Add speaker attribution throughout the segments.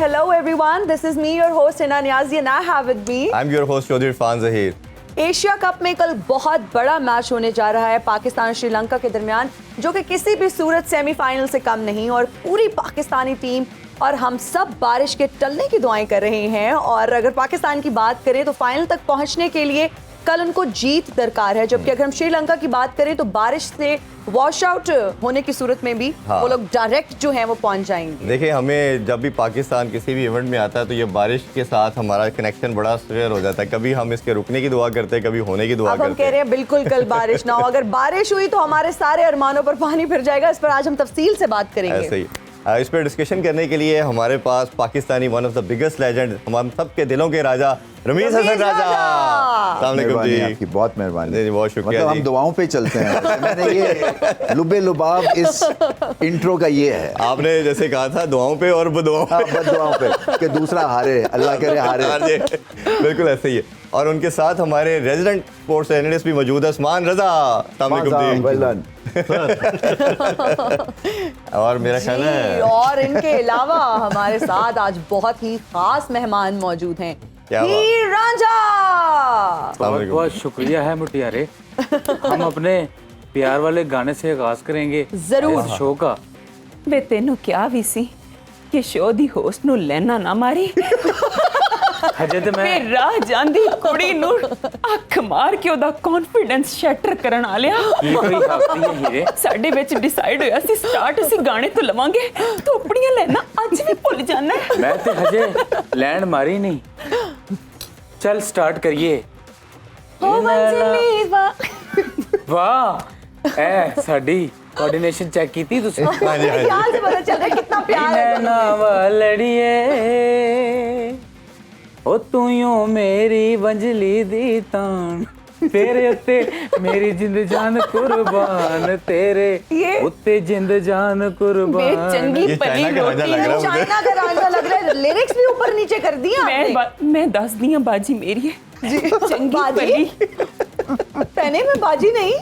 Speaker 1: hello everyone. This is me, your host Hina Niazi, and I have with me.
Speaker 2: I'm your host Chaudhry Irfan Zahir.
Speaker 1: Asia cup में कल बहुत बड़ा match होने जा रहा है पाकिस्तान और श्रीलंका के दरमियान, जो कि किसी भी सूरत सेमीफाइनल से कम नहीं। और पूरी पाकिस्तानी टीम और हम सब बारिश के टलने की दुआएं कर रहे हैं। और अगर पाकिस्तान की बात करें तो फाइनल तक पहुंचने के लिए कल उनको जीत दरकार है, जबकि अगर हम श्रीलंका की बात करें तो बारिश से वॉश आउट होने की सूरत में भी वो लोग डायरेक्ट जो है वो पहुंच जाएंगे।
Speaker 2: देखिए, हमें जब भी पाकिस्तान किसी भी इवेंट में आता है तो ये बारिश के साथ हमारा कनेक्शन बड़ा शेयर हो जाता है। कभी हम इसके रुकने की दुआ करते हैं, कभी होने की दुआ
Speaker 1: अब
Speaker 2: करते
Speaker 1: हम कह रहे हैं बिल्कुल कल बारिश ना हो। अगर बारिश हुई तो हमारे सारे अरमानों पर पानी फिर जाएगा। इस पर आज हम तफसील से बात करेंगे।
Speaker 2: ऐसे ही इस पर डिस्कशन करने के लिए हमारे पास Pakistani one of the biggest legend, हम सबके दिलों के राजा रमीज हसन राजा। अस्सलाम वालेकुम जी।
Speaker 3: आपकी बहुत मेहरबानी।
Speaker 2: बहुत शुक्रिया।
Speaker 3: मतलब हम दुआओं पे चलते हैं। मैंने ये लुबे लुबाब इस इंट्रो का ये है।
Speaker 2: आपने जैसे कहा था दुआओं पे और बदुआओं
Speaker 3: पे कि दूसरा हारे, अल्लाह करे हारे।
Speaker 2: बिल्कुल ऐसे ही है। और उनके साथ हमारे रेजिडेंट स्पोर्ट्स एनालिस्ट भी मौजूद है, उस्मान रजा। अस्सलाम वालेकुम जी। और मेरा ख्याल है
Speaker 1: और इनके अलावा हमारे साथ आज बहुत ही खास मेहमान मौजूद हैं। हीर रांझा।
Speaker 4: बहुत बहुत शुक्रिया है मुटियारे। हम अपने प्यार वाले गाने से आगाज करेंगे
Speaker 1: जरूर
Speaker 4: इस शो का।
Speaker 5: ਵੇ ਤੈਨੂੰ ਕਿਹਾ ਵੀ ਸੀ ਕਿ ਸ਼ੋਅ ਦੀ ਹੋਸਟ ਨੂੰ ਲੈਣਾ ਨਾ ਮਾਰੀ।
Speaker 4: ਹਜੇ ਤੇ
Speaker 5: ਵੇ
Speaker 4: ਮੈਂ
Speaker 5: ਰਾਹ ਜਾਂਦੀ ਕੁੜੀ ਨੂੰ ਅੱਖ ਮਾਰ ਕੇ ਉਹਦਾ ਕੌਨਫੀਡੈਂਸ ਸ਼ੈਟਰ ਕਰਨ ਆ ਲਿਆ।
Speaker 4: ਕੀ ਕੋਈ ਹੱਕ ਨਹੀਂ ਹੈ ਹੀਰੇ।
Speaker 5: ਸਾਡੇ ਵਿੱਚ ਡਿਸਾਈਡ ਹੋਇਆ ਸੀ ਸਟਾਰਟ ਅਸੀਂ ਗਾਣੇ ਤੋਂ ਲਵਾਂਗੇ, ਤੂੰ ਆਪਣੀਆਂ ਲੈਣਾ ਅੱਜ ਵੀ ਭੁੱਲ ਜਾਣਾ।
Speaker 4: मैं तो हजे लैंड मारी नहीं। चल स्टार्ट करिए।
Speaker 5: ਹੋ ਮੰਜ਼ਲੀ ਵਾ।
Speaker 4: वाह ए साडी कोऑर्डिनेशन चेक की थी तुसी।
Speaker 2: हाँ जी, हाँ जी।
Speaker 1: यहाँ से पता चल रहा है कितना प्यार है।
Speaker 4: नैना वालड़िए ओ तू यूं मेरी वंजली दी तान, तेरे उत्ते मेरी जिंद जान कुर्बान, तेरे
Speaker 1: ये-
Speaker 4: उत्ते जिंद जान
Speaker 5: वे
Speaker 4: कुर्बान।
Speaker 5: चंगी
Speaker 2: ये
Speaker 5: भली
Speaker 2: चाइना का राजा
Speaker 5: रोटी
Speaker 2: लग रहा है।
Speaker 1: चाइना का रांझा लग रहा है। लिरिक्स भी ऊपर नीचे कर दिया
Speaker 5: मैं दस दिया बाजी मेरी है चंगी
Speaker 1: बाजी?
Speaker 5: भली।
Speaker 1: पहने में बाजी नहीं।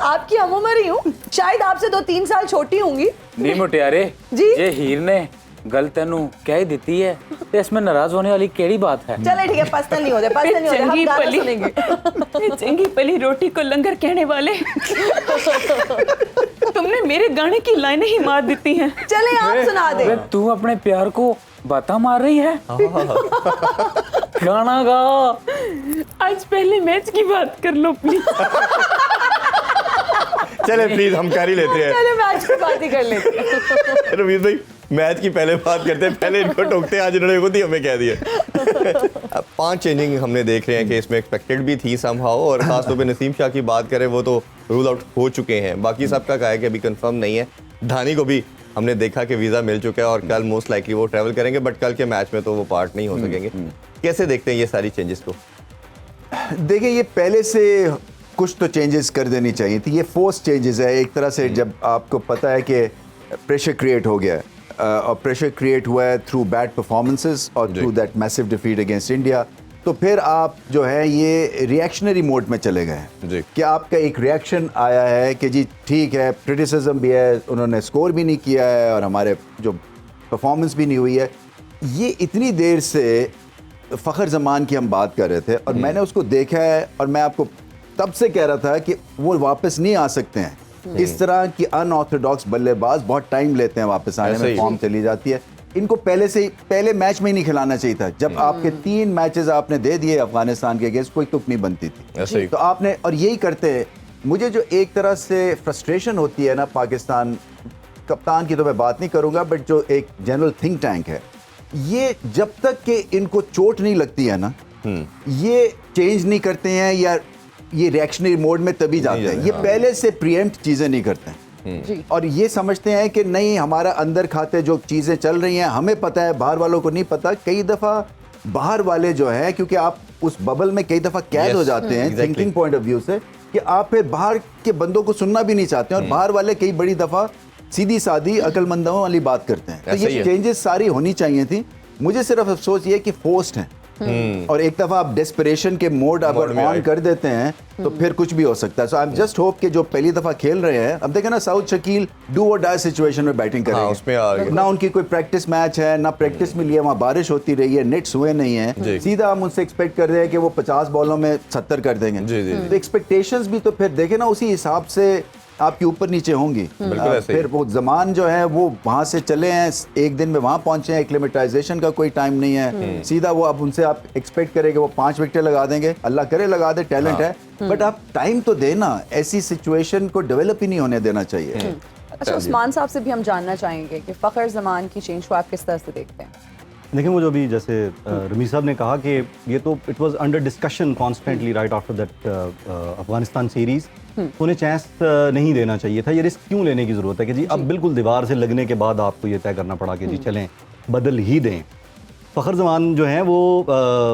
Speaker 1: आपकी हम उम्र ही हूँ, शायद आपसे 2-3 साल छोटी होंगी।
Speaker 4: नहीं मुटियारे
Speaker 1: जी।
Speaker 4: जे हीर ने गल तेनू कह ही दी है तो इसमें नाराज होने वाली केड़ी बात है।
Speaker 1: चले ठीक है, पर्सनल नहीं होते, पर्सनल नहीं होते, हम
Speaker 5: चंगी
Speaker 1: गाना
Speaker 5: भली
Speaker 1: सुनेंगे।
Speaker 5: ये चंगी भली रोटी को लंगर कहने वाले तुमने मेरे गाने की लाइनें ही मार देती हैं।
Speaker 1: चले आप सुना दे।
Speaker 4: वे तू अपने प्यार को बाता मार रही है। गाना गा।
Speaker 5: आज पहले मैच की बात कर लो प्लीज।
Speaker 2: चले प्लीज हम कर ही लेते हैं।
Speaker 1: चले मैच की बात ही कर लेते हैं।
Speaker 2: रमीज भाई, मैच की पहले बात करते हैं, पहले इनको टोकते हैं। आज इन्होंने खुद ही हमें कह दिया। 5 चेंजिंग हमने देख रहे हैं कि इसमें एक्सपेक्टेड भी थी समहाउ, और खासतौर पे नसीम शाह की बात करें वो तो रूल आउट हो चुके हैं। बाकी सबका कहा है कि अभी कंफर्म नहीं है। धानी को भी हमने देखा कि वीज़ा मिल चुका है और कल मोस्ट लाइकली वो ट्रैवल करेंगे, बट कल के मैच में तो वो पार्ट नहीं हो सकेंगे। कैसे देखते हैं ये सारी चेंजेस को?
Speaker 3: देखिए, ये पहले से कुछ तो चेंजेस कर देनी चाहिए थी। ये फोर्स चेंजेस है एक तरह से। जब आपको पता है कि प्रेशर क्रिएट हो गया है, और प्रेशर क्रिएट हुआ है थ्रू बैड परफॉर्मेंसेस और through that massive defeat against India, तो फिर आप जो है ये रिएक्शनरी मोड में चले गए
Speaker 2: जी।
Speaker 3: हैं कि आपका एक रिएक्शन आया है कि जी ठीक है, क्रिटिसिज्म भी है, उन्होंने स्कोर भी नहीं किया है और हमारे जो परफॉर्मेंस भी नहीं हुई है। ये इतनी देर से फ़खर ज़मान की हम बात कर रहे थे और मैंने उसको देखा है, और मैं आपको तब से कह रहा था कि वो वापस नहीं आ सकते हैं। इस तरह की अनऑर्थोडॉक्स बल्लेबाज बहुत टाइम लेते हैं वापस आने
Speaker 2: ऐसे
Speaker 3: में,
Speaker 2: ही।
Speaker 3: फॉर्म चली जाती है। इनको पहले मैच में ही नहीं खिलाना चाहिए था। जब आपके 3 मैचेस आपने दे दिए अफगानिस्तान के अगेंस्ट, कोई तुक नहीं बनती थी।
Speaker 2: ऐसे ही।
Speaker 3: तो आपने, और यही करते हैं। मुझे जो एक तरह से फ्रस्ट्रेशन होती है ना, पाकिस्तान कप्तान की तो मैं बात नहीं करूंगा, बट जो एक जनरल थिंक टैंक है, ये जब तक कि इनको चोट नहीं लगती है ना, ये चेंज नहीं करते हैं या ये रिएक्शनरी मोड में तभी जाते हैं। ये पहले से प्रीएम्प्ट चीज़ें नहीं करते हैं और ये समझते हैं कि नहीं, हमारा अंदर खाते जो चीज़ें चल रही हैं हमें पता है, बाहर वालों को नहीं पता। कई दफ़ा बाहर वाले जो हैं, क्योंकि आप उस बबल में कई दफ़ा कैद हो जाते हैं थिंकिंग पॉइंट ऑफ व्यू से, कि आप फिर बाहर के बंदों को सुनना भी नहीं चाहते हैं, और बाहर वाले कई बड़ी दफ़ा सीधी सादी अक्लमंदों वाली बात करते हैं। तो ये चेंजेस सारी होनी चाहिए थी। मुझे सिर्फ अफसोस ये कि फोर्स्ड हैं, और एक दफा आप डेस्परेशन के मोड अगर
Speaker 2: में
Speaker 3: ऑन
Speaker 2: आए।
Speaker 3: कर देते हैं तो फिर कुछ भी हो सकता है। सो आई एम जस्ट होप कि जो पहली दफा खेल रहे हैं, अब देखें ना साउथ शकील डू और डाई सिचुएशन में बैटिंग करेंगे।
Speaker 2: हाँ, उसमें आ गए।
Speaker 3: ना उनकी कोई प्रैक्टिस मैच है, ना प्रैक्टिस मिली है, वहाँ बारिश होती रही है, नेट्स हुए नहीं है,
Speaker 2: जी।
Speaker 3: सीधा हम उनसे एक्सपेक्ट कर रहे हैं कि वो 50 बॉलों में 70 कर देंगे।
Speaker 2: जी, जी।
Speaker 3: तो एक्सपेक्टेशंस भी तो फिर देखे ना उसी हिसाब से आपके ऊपर नीचे होंगी।
Speaker 2: बिल्कुल ऐसे ही।
Speaker 3: फिर वो जमान जो है वो वहां से चले हैं, एक दिन में वहां पहुंचे हैं, एक्लिमेटाइजेशन का कोई टाइम नहीं है, सीधा वो अब उनसे आप एक्सपेक्ट करेंगे वो 5 विकेट लगा देंगे, अल्लाह करे लगा दे, टैलेंट है, बट आप टाइम तो देना, ऐसी सिचुएशन को डेवलप ही नहीं होने देना चाहिए।
Speaker 1: अच्छा, उस्मान साहब से भी हम जानना चाहेंगे कि फ़खर ज़मान की चेंज को आप किस तरह से देखते हैं?
Speaker 6: देखिए, वो जो अभी जैसे रमीज साहब ने कहा कि ये तो it was under discussion constantly right after that Afghanistan series, उन्हें चांस नहीं देना चाहिए था। ये रिस्क क्यों लेने की ज़रूरत है कि जी अब बिल्कुल दीवार से लगने के बाद आपको ये तय करना पड़ा कि जी चलें बदल ही दें। फ़खर ज़मान जो हैं वो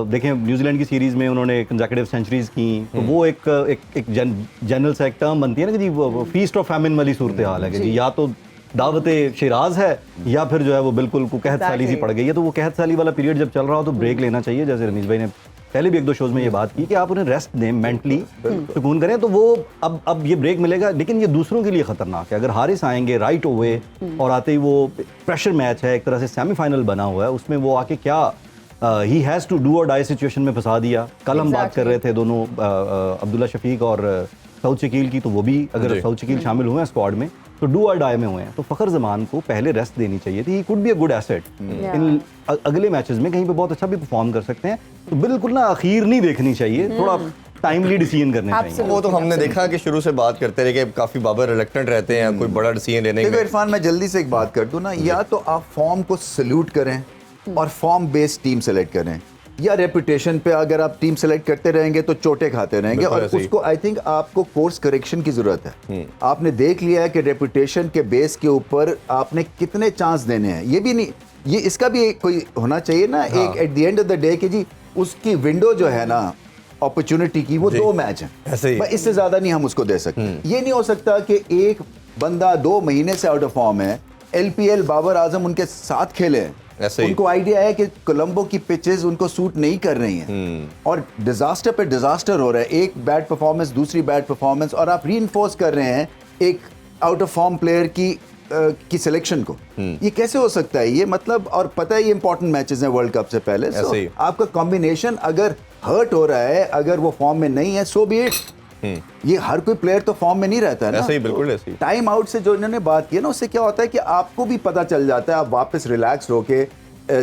Speaker 6: देखें न्यूजीलैंड की सीरीज़ में उन्होंने कंसेक्यूटिव सेंचुरीज़ की, तो वो एक जनरल सा एक टर्म बनती है ना कि जी वो फीस्ट ऑफ फैमिन वाली सूरत हाल है कि जी या तो दावत शिराज है या फिर जो है वो बिल्कुल को कहत साली सी पड़ गई है। तो वो कहत साली वाला पीरियड जब चल रहा हो तो ब्रेक लेना चाहिए। जैसे रमीज भाई ने पहले भी 1-2 शोज में ये बात की कि आप उन्हें रेस्ट दें, मेंटली सुकून करें, तो वो अब ये ब्रेक मिलेगा। लेकिन ये दूसरों के लिए खतरनाक है। अगर हारिस आएंगे राइट ओवे और आते ही वो प्रेशर मैच है, एक तरह से सेमीफाइनल बना हुआ है, उसमें वो आके क्या ही हैज़ टू डू और डाई सिचुएशन में फंसा दिया। कल हम बात कर रहे थे दोनों अब्दुल्ला शफीक और साउथ शकील की, तो वो भी अगर साउथ शकील शामिल हुए हैं स्क्वाड में तो डू और डाई में हुए हैं। तो फ़खर ज़मान को पहले रेस्ट देनी चाहिए थी। He could be a good asset इन अगले मैचेस में, कहीं पे बहुत अच्छा भी परफॉर्म कर सकते हैं। तो बिल्कुल ना अखीर नहीं देखनी चाहिए, थोड़ा टाइमली डिसीजन करने चाहिए।
Speaker 2: वो तो हमने देखा कि शुरू से बात करते रहे कि काफी बाबर रिलक्टेंट रहते हैं कोई बड़ा डिसीजन लेने
Speaker 3: देखो
Speaker 2: में।
Speaker 3: इरफान, मैं जल्दी से एक बात कर दूं ना, या तो आप फॉर्म को सल्यूट करें और फॉर्म बेस्ड टीम सेलेक्ट करें, या रेपुटेशन पे अगर आप टीम सेलेक्ट करते रहेंगे तो चोटें खाते रहेंगे।
Speaker 2: बिल्कुल
Speaker 3: और
Speaker 2: ऐसे ही।
Speaker 3: उसको आई थिंक आपको कोर्स करेक्शन की जरूरत है। आपने देख लिया है कि रेपुटेशन के बेस के ऊपर आपने कितने चांस देने हैं। ये भी नहीं, ये इसका भी कोई होना चाहिए ना एक at the end of the day कि जी उसकी विंडो जो है ना अपॉर्चुनिटी की, वो 2 मैच हैं,
Speaker 2: ऐसे ही।
Speaker 3: बस इससे ज्यादा नहीं हम उसको दे सकते। ये नहीं हो सकता कि एक बंदा 2 महीने से आउट ऑफ फॉर्म है, LPL बाबर आजम उनके साथ खेले हैं,
Speaker 2: ऐसे ही।
Speaker 3: उनको आइडिया है कि कोलंबो की पिचेस उनको सूट नहीं कर रही हैं और डिजास्टर पे डिजास्टर हो रहा है, एक बैड परफॉर्मेंस दूसरी बैड परफॉर्मेंस, और आप रीइंफोर्स कर रहे हैं एक आउट ऑफ फॉर्म प्लेयर की सिलेक्शन को। ये कैसे हो सकता है? ये मतलब, और पता है ये इंपॉर्टेंट मैचेस हैं वर्ल्ड कप से पहले,
Speaker 2: ऐसे ही।
Speaker 3: आपका कॉम्बिनेशन अगर हर्ट हो रहा है, अगर वो फॉर्म में नहीं है, सो बी इट। ये हर कोई प्लेयर तो फॉर्म में नहीं रहता है ना।
Speaker 2: ऐसे ही, बिल्कुल ऐसे ही।
Speaker 3: टाइम आउट से जो इन्होंने बात की है ना, उससे क्या होता है कि आपको भी पता चल जाता है, आप वापस रिलैक्स होके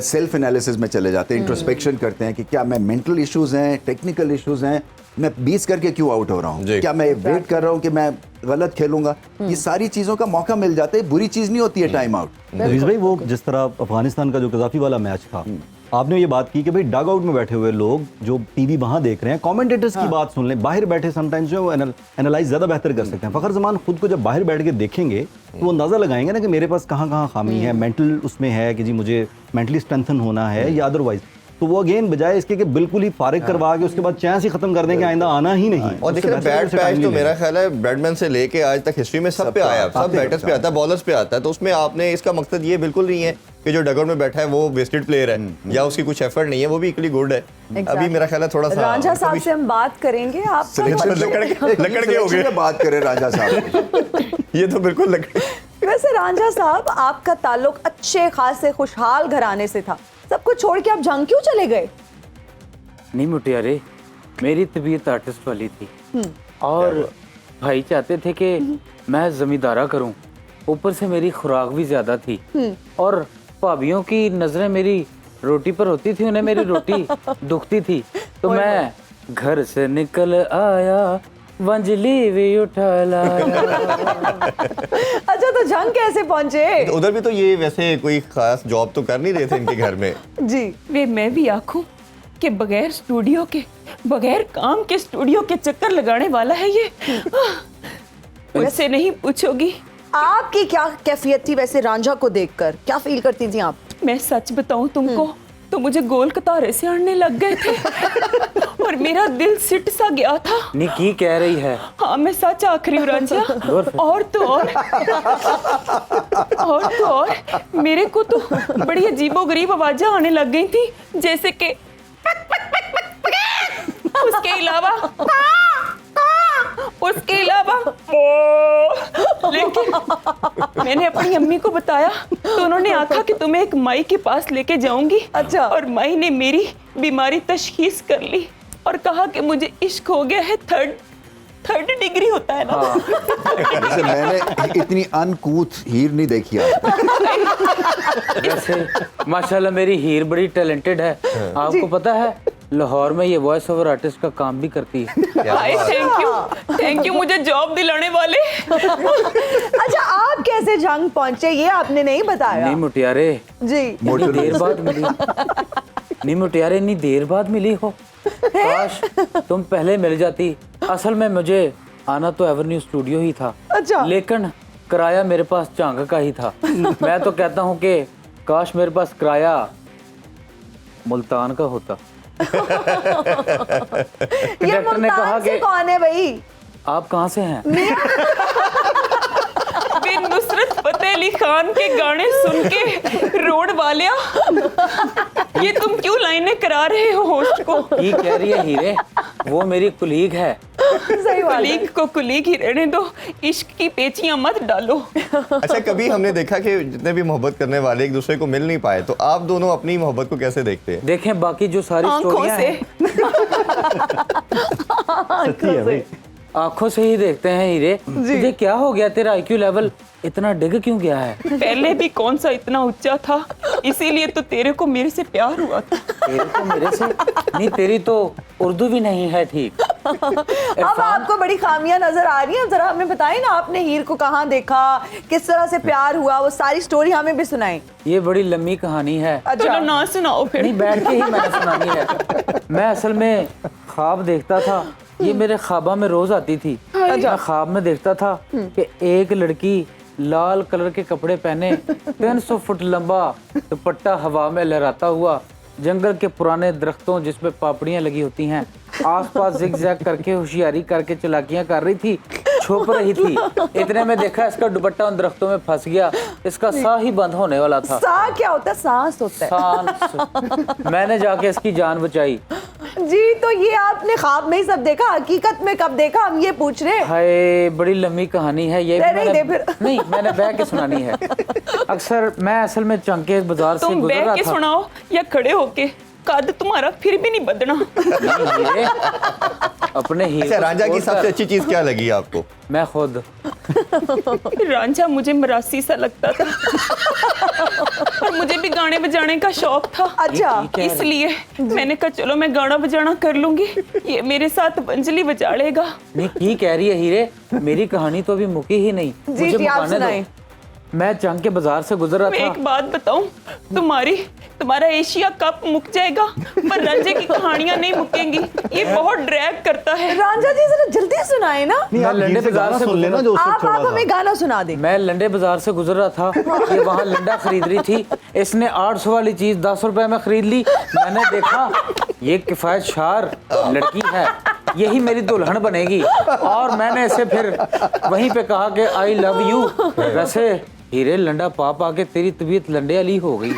Speaker 3: सेल्फ एनालिसिस में चले जाते हैं, इंट्रोस्पेक्शन करते हैं कि क्या मैं मेंटल इश्यूज हैं, टेक्निकल इश्यूज हैं, मैं 20 करके क्यों आउट हो रहा हूँ,
Speaker 2: जी।
Speaker 3: क्या मैं वेट कर रहा हूँ कि मैं गलत खेलूंगा। ये सारी चीजों का मौका मिल जाता है, बुरी चीज नहीं होती है टाइम आउट।
Speaker 6: रईस भाई, वो जिस तरह अफगानिस्तान का जो कजाफी वाला मैच था, आपने ये बात की कि भाई डग आउट में बैठे हुए लोग जो टीवी वहां देख रहे हैं, कमेंटेटर्स की बात सुन लें, बाहर बैठे समटाइम्स जो वो एनालाइज ज्यादा बेहतर कर सकते हैं। फ़खर ज़मान खुद को जब बाहर बैठ के देखेंगे तो वो अंदाजा लगाएंगे ना कि मेरे पास कहाँ कहाँ खामी है, मेंटल उसमें है कि जी मुझे मेंटली स्ट्रेंथन होना है या अदरवाइज। तो वो अगेन बजाय इसके कि बिल्कुल ही फारिग करवा के उसके बाद चांस ही खत्म कर दें कि आइंदा आना ही नहीं।
Speaker 2: और देखिए बैट पैच तो मेरा ख्याल है ब्रैडमैन से लेके आज तक हिस्ट्री में सब पे आया, सब बैटर्स पे आता है, बॉलर्स पे आता है। तो उसमें आपने, इसका मकसद ये बिल्कुल नहीं है कि जो डगआउट में बैठा है वो वेस्टेड प्लेयर है या उसकी कुछ एफर्ट नहीं है, वो भी इक्वली गुड है। अभी मेरा ख्याल है थोड़ा सा
Speaker 1: रांझा साहब से हम बात करेंगे। आप
Speaker 2: लकड़ के हो गए।
Speaker 3: बात करें राजा साहब,
Speaker 2: ये तो बिल्कुल लकड़।
Speaker 1: वैसे रांझा साहब, आपका ताल्लुक अच्छे खासे खुशहाल घराने से था, सब कुछ छोड़ के आप जंग क्यों चले गए?
Speaker 4: नहीं मुटियारे, मेरी तबीयत आर्टिस्ट वाली थी और भाई चाहते थे कि मैं जमींदारा करूं, ऊपर से मेरी खुराक भी ज्यादा थी और भाभियों की नजरें मेरी रोटी पर होती थी, उन्हें मेरी रोटी दुखती थी, तो मैं घर से निकल आया, वंजली भी उठा लाया।
Speaker 1: अच्छा, तो जंग कैसे पहुंचे?
Speaker 2: उधर भी तो ये वैसे कोई खास जॉब तो कर नहीं रहे थे इनके घर में
Speaker 1: जी।
Speaker 5: वे मैं भी आखूं कि बगैर स्टूडियो के, बगैर काम के स्टूडियो के चक्कर लगाने वाला है ये। वैसे नहीं पूछोगी,
Speaker 1: आपकी क्या कैफियत थी वैसे रांझा को देखकर, क्या फील करती थी आप?
Speaker 5: मैं सच बताऊं तुमको तो मुझे गोल कतारे से अड़ने लग गए थे और मेरा दिल सिट सा गया था।
Speaker 4: निकी कह रही है।
Speaker 5: हाँ, मैं सच आख रही हूँ रांझा। और तो और मेरे को तो बड़ी अजीबोगरीब आवाजें आने लग गई थी, जैसे कि उसके अलावा लेकिन मैंने अपनी अम्मी को बताया तो उन्होंने आखा कि तुम्हें एक माई के पास लेके जाऊंगी।
Speaker 1: अच्छा।
Speaker 5: और माई ने मेरी बीमारी तशखीस कर ली और कहा कि मुझे इश्क हो गया है, थर्ड डिग्री होता है ना।
Speaker 3: जैसे मैंने इतनी अनकूथ हीर नहीं देखी आज।
Speaker 4: वैसे माशाल्लाह मेरी हीर बड़ी टैलेंटेड है। आपको पता है लाहौर में ये वॉइस ओवर आर्टिस्ट का काम भी करती है।
Speaker 5: हाय थैंक यू मुझे जॉब दिलाने वाले।
Speaker 1: अच्छा, आप कैसे जंग पहुंचे ये आपने नहीं बताया।
Speaker 4: नहीं मुटियारे
Speaker 1: जी।
Speaker 4: इतनी देर बाद मिली। नहीं मुटियारे इतनी देर बाद मिली हो, काश तुम पहले मिल जाती। असल में मुझे आना तो एवेन्यू स्टूडियो ही था।
Speaker 1: अच्छा।
Speaker 4: लेकिन किराया मेरे पास चांग का ही था। मैं तो कहता हूँ कि काश मेरे पास किराया मुल्तान का होता।
Speaker 1: ये
Speaker 4: डायरेक्टर ने कहा
Speaker 1: मुल्तान से
Speaker 4: कि
Speaker 1: कौन है भाई?
Speaker 4: आप कहाँ से हैं?
Speaker 5: बिन नुसरत फतेह अली खान के गाने सुन के रोड वालिया, ये तुम क्यों लाइनें करा रहे हो होस्ट को?
Speaker 4: ये कह रही है हीरे, वो मेरी कुलीग है।
Speaker 1: सही बात है।
Speaker 5: कुलीग को कुलीग ही रहने दो, इश्क की पेचियां मत डालो।
Speaker 2: अच्छा, कभी हमने देखा कि जितने भी मोहब्बत करने वाले एक दूसरे को मिल नहीं पाए, तो आप दोनों अपनी मोहब्बत को कैसे देखते हैं?
Speaker 4: देखें बाकी जो सारी
Speaker 5: आंखों
Speaker 4: स्टोरियां
Speaker 5: से।
Speaker 4: हैं
Speaker 6: सच्ची है भाई।
Speaker 4: आंखों से ही देखते हैं हीरे। तुझे क्या हो गया, तेरा आईक्यू लेवल इतना डिग क्यों गया है?
Speaker 5: पहले भी कौन सा इतना ऊंचा था, इसीलिए तो तेरे को मेरे से प्यार हुआ था।
Speaker 4: तेरे को मेरे से नहीं, तेरी तो उर्दू भी नहीं है ठीक।
Speaker 1: अब आपको बड़ी खामियां नजर आ रही हैं, जरा हमें बताएं ना, आपने हीर को कहाँ देखा, किस तरह से प्यार हुआ, वो सारी स्टोरी हमें भी सुनाएं।
Speaker 4: ये बड़ी लंबी कहानी है।
Speaker 5: चलो ना सुनाओ फिर।
Speaker 4: नहीं, बैठ के ही मैंने सुनानी है। मैं असल में ख्वाब देखता था, ये मेरे ख्वाबा में रोज आती थी। मैं ख्वाब में देखता था कि एक लड़की लाल कलर के कपड़े पहने 300 फुट लंबा दुपट्टा हवा में लहराता हुआ जंगल के पुराने दरख्तों जिसमें पापड़ियां लगी होती हैं आसपास जिग-जैग करके होशियारी करके चलाकियां कर रही थी, छुप रही थी। इतने में देखा इसका दुपट्टा उन दरख्तों में फंस गया, इसका साह ही बंद होने वाला था।
Speaker 1: सा क्या होता है? सांस होता है।
Speaker 4: सांस। मैंने जाके इसकी जान बचाई।
Speaker 1: जी, तो ये आपने ख्वाब में ही सब देखा, हकीकत में कब देखा, हम ये पूछ रहे हैं।
Speaker 4: हाय बड़ी लंबी कहानी है ये।
Speaker 1: नहीं,
Speaker 4: मैंने,
Speaker 1: दे फिर।
Speaker 4: नहीं मैंने बह के सुनानी है। अक्सर मैं असल में चंके बाजार से
Speaker 5: तुम
Speaker 4: गुजर
Speaker 5: बैठ
Speaker 4: रहा
Speaker 5: के
Speaker 4: था।
Speaker 5: सुनाओ या खड़े होके, कद तुम्हारा फिर भी नहीं बदना।
Speaker 4: नहीं, हीरे, अपने हीरे
Speaker 2: अच्छा,
Speaker 4: को
Speaker 2: रांझा की
Speaker 4: छोड़कर
Speaker 2: सबसे अच्छी चीज क्या लगी आपको?
Speaker 4: मैं खुद।
Speaker 5: रांझा मुझे मरासी सा लगता था और मुझे भी गाने बजाने का शौक था।
Speaker 1: अच्छा,
Speaker 4: ठीक है।
Speaker 5: इसलिए मैंने कहा चलो मैं गाना बजाना कर लूंगी, ये मेरे साथ बंजली बजा लेगा।
Speaker 4: नहीं की कह रही है हीरे, मेरी कहानी तो अभी मुकी ही नहीं।
Speaker 1: जी,
Speaker 4: मुझे
Speaker 1: जी, आप
Speaker 4: मुकाने
Speaker 1: सुनाएं।
Speaker 4: दो। मैं चंग के बाजार से गुजर
Speaker 5: मैं
Speaker 4: रहा
Speaker 5: एक
Speaker 4: था।
Speaker 5: बात बताऊं, तुम्हारा एशिया कप मुक जाएगा पर रांझे की कहानियां नहीं मुकेंगी, ये बहुत ड्रैग करता है।
Speaker 1: रांझा जी जरा जल्दी सुनाए ना।
Speaker 6: नहीं,
Speaker 4: मैं
Speaker 6: आप
Speaker 4: लंडे
Speaker 6: हीर से
Speaker 4: बाजार
Speaker 6: गाना
Speaker 4: से
Speaker 6: सुन लेना
Speaker 4: गुजरा।
Speaker 6: जो उससे
Speaker 1: आप
Speaker 6: छोड़ा
Speaker 1: हमें
Speaker 6: था।
Speaker 1: गाना सुना दें।
Speaker 4: मैं लंडे बाजार से गुजर रहा था कि वहाँ लंडा खरीद रही थी। इसने 800 वाली चीज 10 रुपए में खरीद ली। मैंने देखा ये किफायत शार लड़की है, यही मेरी दुल्हन बनेगी। और मैंने इसे फिर वहीं पे कहा कि आई लव यू। वैसे हीरे लंडा पाप आके तेरी तबीयत लंडे वाली हो गई।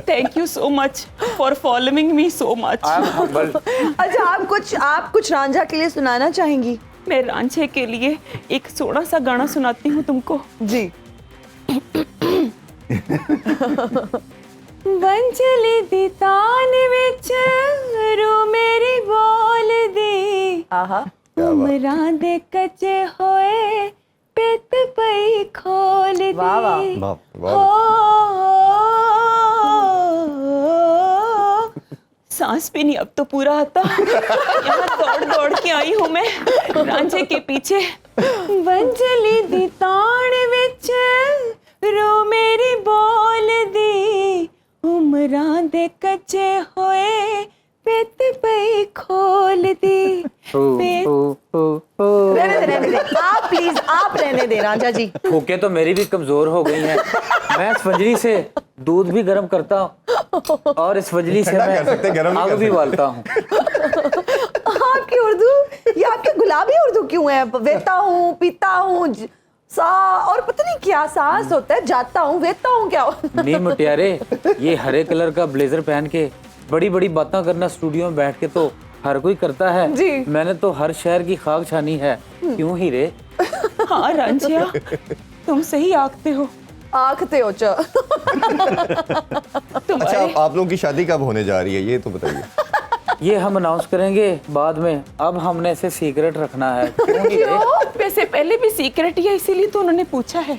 Speaker 5: Thank you so much for following me so much.
Speaker 4: I am humble.
Speaker 1: अच्छा, आप कुछ रांझा के लिए सुनाना चाहेंगी?
Speaker 5: मैं रांझे के लिए एक सोना सा गाना सुनाती हूँ तुमको।
Speaker 1: जी।
Speaker 5: बंजली दी तान विच रू मेरी बोल दी,
Speaker 1: आहा,
Speaker 5: उमरां दे कच्चे होए पित पई खोल दी।
Speaker 1: वाह, वाह।
Speaker 6: वाह,
Speaker 5: सांस भी नहीं अब तो पूरा आता। यहाँ दौड़ दौड़ के आई हूँ मैं रांझे के पीछे। बंजली दी तान विच रो मेरी बोल दी, उमरां दे कच्चे होए पित पई खोल दी।
Speaker 1: रहने दे। आप प्लीज, आप रहने दे रांझा जी।
Speaker 4: फूके तो मेरी भी कमजोर हो गई हैं। मैं इस फंजली से दूध भी गर्म करता हूँ और इस फंजली से
Speaker 2: ठंडा कर सकते हैं, गर्म
Speaker 4: मैं
Speaker 2: नहीं
Speaker 4: आग
Speaker 2: कर
Speaker 4: भी
Speaker 2: सकते।
Speaker 4: उबालता हूँ।
Speaker 1: आपकी उर्दू, ये आपकी गुलाबी उर्दू क्यों है? वेता हूँ, पीता हूँ, सा और पता नहीं क्या सांस होता है, जाता हूँ, वेता हूँ क्या?
Speaker 4: नहीं मुटियारे, ये हरे कलर का ब्लेजर पहन के बड़ी बड़ी बातें करना स्टूडियो में बैठ के तो हर कोई करता है
Speaker 1: जी।
Speaker 4: मैंने तो हर शहर की खाक छानी है। क्यों हीरे?
Speaker 5: हाँ रांझिया, तुम सही आखते हो।
Speaker 1: आखते हो च
Speaker 2: अच्छा, आप लोगों की शादी कब होने जा रही है ये तो बताइए।
Speaker 4: ये हम अनाउंस करेंगे बाद में, अब हमने इसे सीक्रेट रखना है। क्यों हीरे?
Speaker 5: वैसे पहले भी सीक्रेट ही है, इसीलिए तो उन्होंने पूछा है।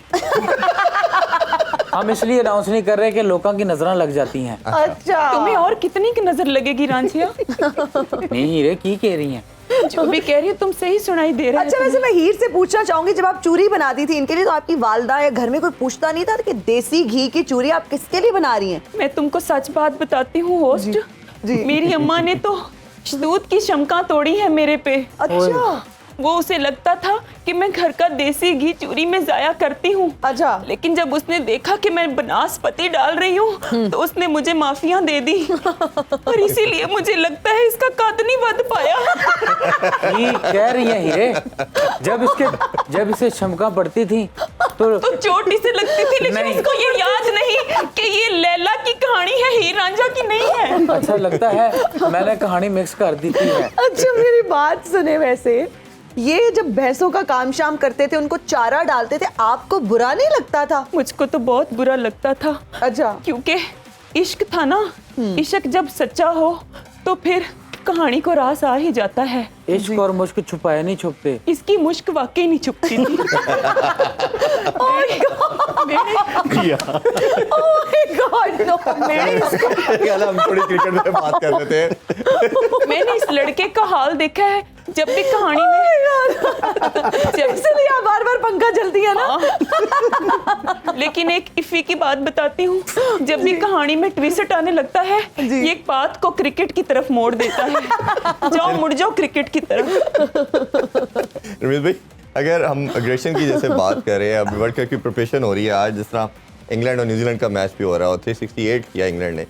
Speaker 4: हम इसलिए अनाउंस नहीं कर रहे कि लोगों की नजरें लग जाती हैं।
Speaker 1: अच्छा
Speaker 5: तुम्हें और कितनी की नजर लगेगी रांझिया?
Speaker 4: नहीं हीरे, की कह रही हैं?
Speaker 5: जो भी कह रही हो तुम सही सुनाई दे रहे
Speaker 1: अच्छा, वैसे मैं हीर से पूछना चाहूंगी, जब आप चूरी बनाती थी इनके लिए तो आपकी वालदा या घर में कोई पूछता नहीं था कि देसी घी की चूरी आप किसके लिए बना रही हैं?
Speaker 5: मैं तुमको सच बात बताती हूँ होस्ट।
Speaker 1: जी।
Speaker 5: मेरी अम्मा ने तो दूध की शमका तोड़ी है मेरे पे।
Speaker 1: अच्छा
Speaker 5: वो उसे लगता था कि मैं घर का देसी घी चूरी में जाया करती हूँ।
Speaker 1: अच्छा।
Speaker 5: लेकिन जब उसने देखा कि मैं बनास्पति डाल रही हूँ तो उसने मुझे माफियाँ दे दी और इसीलिए मुझे लगता है इसका कद नहीं बढ़ पाया।
Speaker 4: ये कह रही है हीरे, जब इसे शमका पड़ती थी तो
Speaker 5: चोट इसे लगती थी, लेकिन
Speaker 4: नहीं।
Speaker 5: इसको ये याद नहीं कि ये लैला की कहानी है, हीर रांझा की नहीं है।
Speaker 4: अच्छा लगता है मैंने कहानी मिक्स कर दी थी है।
Speaker 1: अच्छा, मेरी बात सुने, वैसे ये जब भैंसों का काम शाम करते थे, उनको चारा डालते थे, आपको बुरा नहीं लगता था?
Speaker 5: मुझको तो बहुत बुरा लगता था।
Speaker 1: अच्छा।
Speaker 5: क्योंकि इश्क था ना, इश्क जब सच्चा हो तो फिर कहानी को रास आ ही जाता है।
Speaker 4: इश्क और मुश्क छुपाए नहीं छुपते।
Speaker 5: इसकी मुश्क वाकई नहीं छुपती थी।
Speaker 1: गॉड नो,
Speaker 2: यार, हम थोड़ी क्रिकेट में बात कर लेते हैं।
Speaker 5: मैंने इस लड़के का हाल देखा है जब भी कहानी में
Speaker 1: इसलिए आप बार-बार पंखा जलती है ना।
Speaker 5: लेकिन एक इफ़ी की बात बताती हूँ, जब भी कहानी में ट्विस्ट आने लगता है ये एक बात को क्रिकेट की तरफ मोड़ देता है। जाओ मुड़ जाओ क्रिकेट की तरफ।
Speaker 2: रमीज भाई, अगर हम अग्रेशन की जैसे बात कर रहे हैं, अब वर्ल्ड कप की प्रिपरेशन हो रही है, आज जिस तरह इंग्लैंड और न्यूजीलैंड का मैच भी हो रहा है और 368 किया इंग्लैंड ने,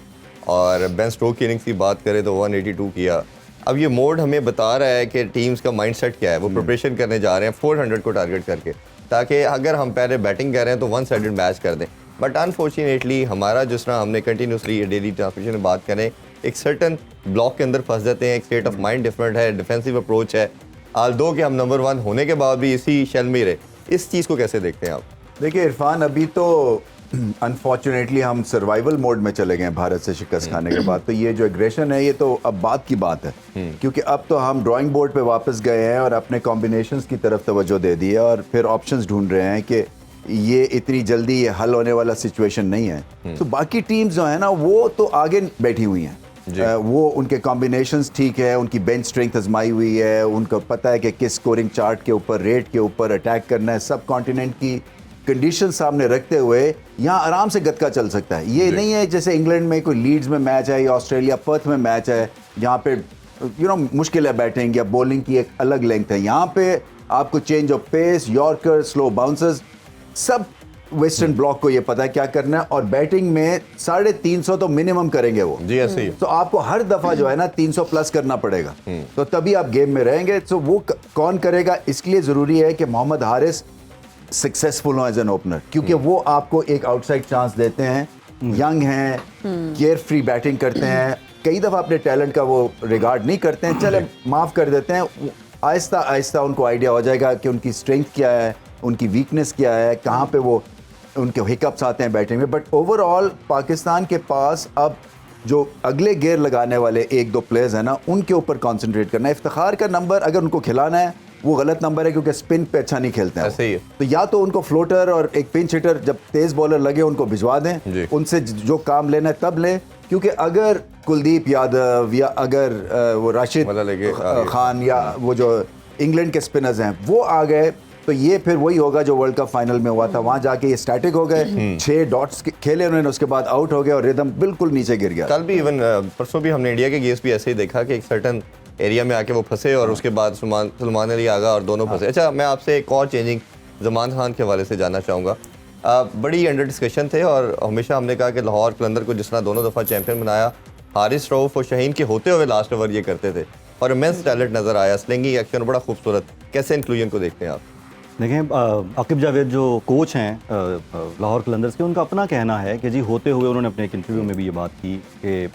Speaker 2: और बेन स्टोक की इनिंग्स की बात करें तो 182 किया। अब ये मोड हमें बता रहा है कि टीम्स का माइंडसेट क्या है, वो प्रिपरेशन करने जा रहे हैं 400 को टारगेट करके, ताकि अगर हम पहले बैटिंग कर रहे हैं तो 1 साइडेड मैच कर दें। बट अनफॉर्चुनेटली हमारा जिस तरह हमने कंटिन्यूसली डेली ट्रांसमिशन में बात करें, एक सर्टन ब्लॉक के अंदर फंस जाते हैं, एक स्टेट ऑफ माइंड डिफरेंट है, डिफेंसिव अप्रोच है, आल्दो कि हम नंबर 1 होने के बाद भी इसी शेल में ही रहे। इस चीज़ को कैसे देखते हैं आप?
Speaker 3: देखिए इरफान, अभी तो अनफॉर्चुनेटली हम सर्वाइवल मोड में चले गए हैं भारत से शिकस्त खाने के बाद। तो ये जो एग्रेशन है ये तो अब बात की बात है, क्योंकि अब तो हम ड्राइंग बोर्ड पे वापस गए हैं और अपने कॉम्बिनेशंस की तरफ तवज्जो दे दी है और फिर ऑप्शंस ढूंढ रहे हैं कि ये इतनी जल्दी ये हल होने वाला सिचुएशन नहीं है। तो बाकी टीम्स जो है ना वो तो आगे बैठी हुई हैं, वो उनके कॉम्बिनेशंस ठीक है, उनकी बेंच स्ट्रेंथ आजमाई हुई है, उनको पता है कि किस स्कोरिंग चार्ट के ऊपर, रेट के ऊपर अटैक करना है। सब कॉन्टिनेंट की कंडीशन सामने रखते हुए यहाँ आराम से गतका चल सकता है। ये नहीं है जैसे इंग्लैंड में कोई लीड्स में मैच है या ऑस्ट्रेलिया पर्थ में मैच है, यहाँ पे मुश्किल है बैटिंग या बॉलिंग की एक अलग लेंथ है। यहाँ पे आपको change of pace, yorker, slow bouncers, सब वेस्टर्न ब्लॉक को ये पता है क्या करना है, और बैटिंग में 350 तो मिनिमम करेंगे वो।
Speaker 2: जी ऐसे ही।
Speaker 3: तो आपको हर दफा जो है ना 300 प्लस करना पड़ेगा, तो तभी आप गेम में रहेंगे। तो वो कौन करेगा, इसके लिए जरूरी है कि मोहम्मद हारिस सक्सेसफुल हो एज एन ओपनर, क्योंकि वो आपको एक आउटसाइड चांस देते हैं, यंग हैं, केयर फ्री बैटिंग करते हैं, कई दफा अपने टैलेंट का वो रिगार्ड नहीं करते हैं, चले माफ कर देते हैं। आहिस्ता आहिस्ता उनको आइडिया हो जाएगा कि उनकी स्ट्रेंथ क्या है, उनकी वीकनेस क्या है, कहाँ पे वो उनके हिकअप्स आते हैं बैटिंग में। बट ओवरऑल पाकिस्तान के पास अब जो अगले गेयर लगाने वाले 1-2 प्लेयर्स हैं ना, उनके ऊपर कॉन्सेंट्रेट करना है। इफ्तिखार का नंबर अगर उनको खिलाना है वो गलत नंबर है, क्योंकि स्पिन पे अच्छा नहीं खेलते हैं।
Speaker 2: ऐसे ही है।
Speaker 3: तो या तो उनको फ्लोटर और एक पिंच हिटर जब तेज बॉलर लगे उनको भिजवा दें, उनसे जो काम लेना है तब लें, क्योंकि अगर कुलदीप यादव या अगर वो राशिद खान या वो जो इंग्लैंड के स्पिनर्स हैं वो आ गए, तो ये फिर वही होगा जो वर्ल्ड कप फाइनल में हुआ था। वहां जाके ये स्टैटिक हो गए, 6 डॉट्स खेले उन्होंने, उसके बाद आउट हो गए और रिदम बिल्कुल नीचे गिर गया।
Speaker 2: कल भी इवन परसों भी हमने इंडिया के गेस भी ऐसे ही देखा कि एक सर्टन एरिया में आके वो फंसे और उसके बाद सलमान अली आगा और दोनों फंसे। अच्छा, मैं आपसे एक और चेंजिंग जमान खान के हवाले से जानना चाहूँगा। बड़ी अंडर डिस्कशन थे और हमेशा हमने कहा कि लाहौर कलंदर को जिस तरह दोनों दफ़ा चैंपियन बनाया, हारिस रऊफ और शाहीन के होते हुए लास्ट ओवर ये करते थे और इमेंस टैलेंट नज़र आया, स्लिंगिंग एक्शन बड़ा खूबसूरत। कैसे इंक्लूजन को देखते हैं आप?
Speaker 6: देखें, आकिब जावेद जो कोच हैं लाहौर कलंदर्स के, उनका अपना कहना है कि जी होते हुए, उन्होंने अपने एक इंटरव्यू में भी ये बात की कि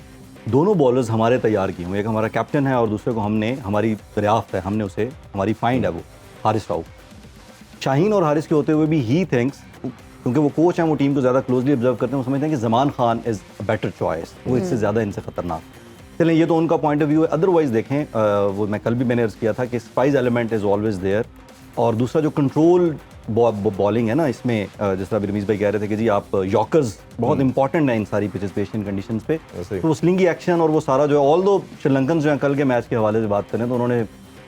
Speaker 6: दोनों बॉलर्स हमारे तैयार किए हुए, एक हमारा कैप्टन है और दूसरे को हमने, हमारी दरियाफ्त है, हमने उसे, हमारी फाइंड है वो हारिस राउफ। शाहीन और हारिस के होते हुए भी ही थिंक्स, क्योंकि वो कोच हैं, वो टीम को ज़्यादा क्लोजली ऑब्जर्व करते हैं, वो समझते हैं कि Zaman Khan is a better choice, वो इससे ज़्यादा इनसे ख़तरनाक। चलें, ये तो उनका पॉइंट ऑफ व्यू है। अदरवाइज़ देखें, वो मैं कल भी मैंने अर्ज़ किया था कि spice element is always there, और दूसरा जो कंट्रोल बॉलिंग है ना इसमें, जिस तरह अभी रमीज़ भाई कह रहे थे कि जी आप यॉर्कर्स बहुत इंपॉर्टेंट है इन सारी पिचेस पे, एशियन कंडीशंस पे, तो वो स्लिंगी एक्शन और वो सारा जो है, ऑल दो श्रीलंकन जो है कल के मैच के हवाले से बात करें तो उन्होंने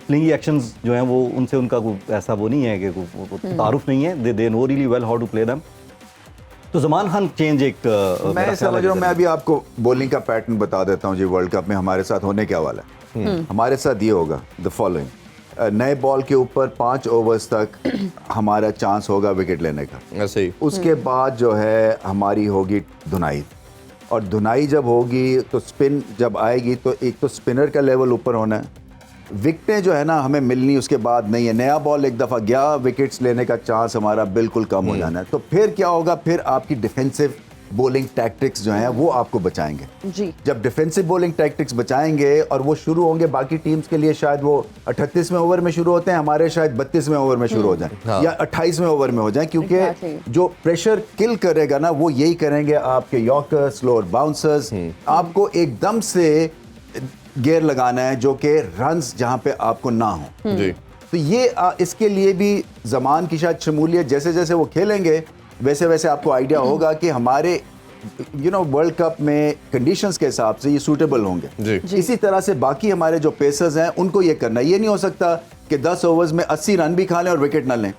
Speaker 6: स्लिंगी एक्शंस जो हैं वो उनसे उनका कोई ऐसा वो नहीं है कि तारुफ नहीं है, they know really well how to play them. तो जमान खान चेंज एक
Speaker 3: मैं समझ रहा हूँ, मैं अभी आपको बॉलिंग का पैटर्न बता देता हूँ जी वर्ल्ड कप में हमारे साथ होने क्या वाला है। हमारे साथ ये होगा द फॉलोइंग, नए बॉल के ऊपर 5 ओवर्स तक हमारा चांस होगा विकेट लेने का,
Speaker 2: ऐसे ही।
Speaker 3: उसके बाद जो है हमारी होगी धुनाई, और धुनाई जब होगी तो स्पिन जब आएगी तो एक तो स्पिनर का लेवल ऊपर होना है, विकेटें जो है ना हमें मिलनी उसके बाद नहीं है, नया बॉल एक दफ़ा गया विकेट्स लेने का चांस हमारा बिल्कुल कम हो जाना है। तो फिर क्या होगा, फिर आपकी डिफेंसिव बॉलिंग टैक्टिक्स जो हैं वो आपको बचाएंगे
Speaker 1: जी।
Speaker 3: जब डिफेंसिव बॉलिंग टैक्टिक्स बचाएंगे और वो शुरू होंगे, बाकी टीम्स के लिए शायद वो 38वें ओवर में शुरू होते हैं, हमारे शायद 32वें ओवर में शुरू हो जाए या 28वें ओवर में हो जाए, क्योंकि जो प्रेशर किल करेगा ना वो यही करेंगे आपके यॉर्कर, स्लोअर बाउंसर्स। आपको एकदम से गेयर लगाना है जो कि रन्स जहां पे आपको ना हो
Speaker 2: जी।
Speaker 3: तो ये इसके लिए भी जमान की शायद शमूलियत, जैसे जैसे वो खेलेंगे वैसे वैसे आपको आइडिया होगा कि हमारे वर्ल्ड कप में कंडीशंस के हिसाब से ये सूटेबल होंगे।
Speaker 2: जी।
Speaker 3: इसी तरह से बाकी हमारे जो पेसर्स हैं उनको ये करना, ये नहीं हो सकता कि 10 ओवर्स में 80 रन भी खा लें और विकेट ना लें।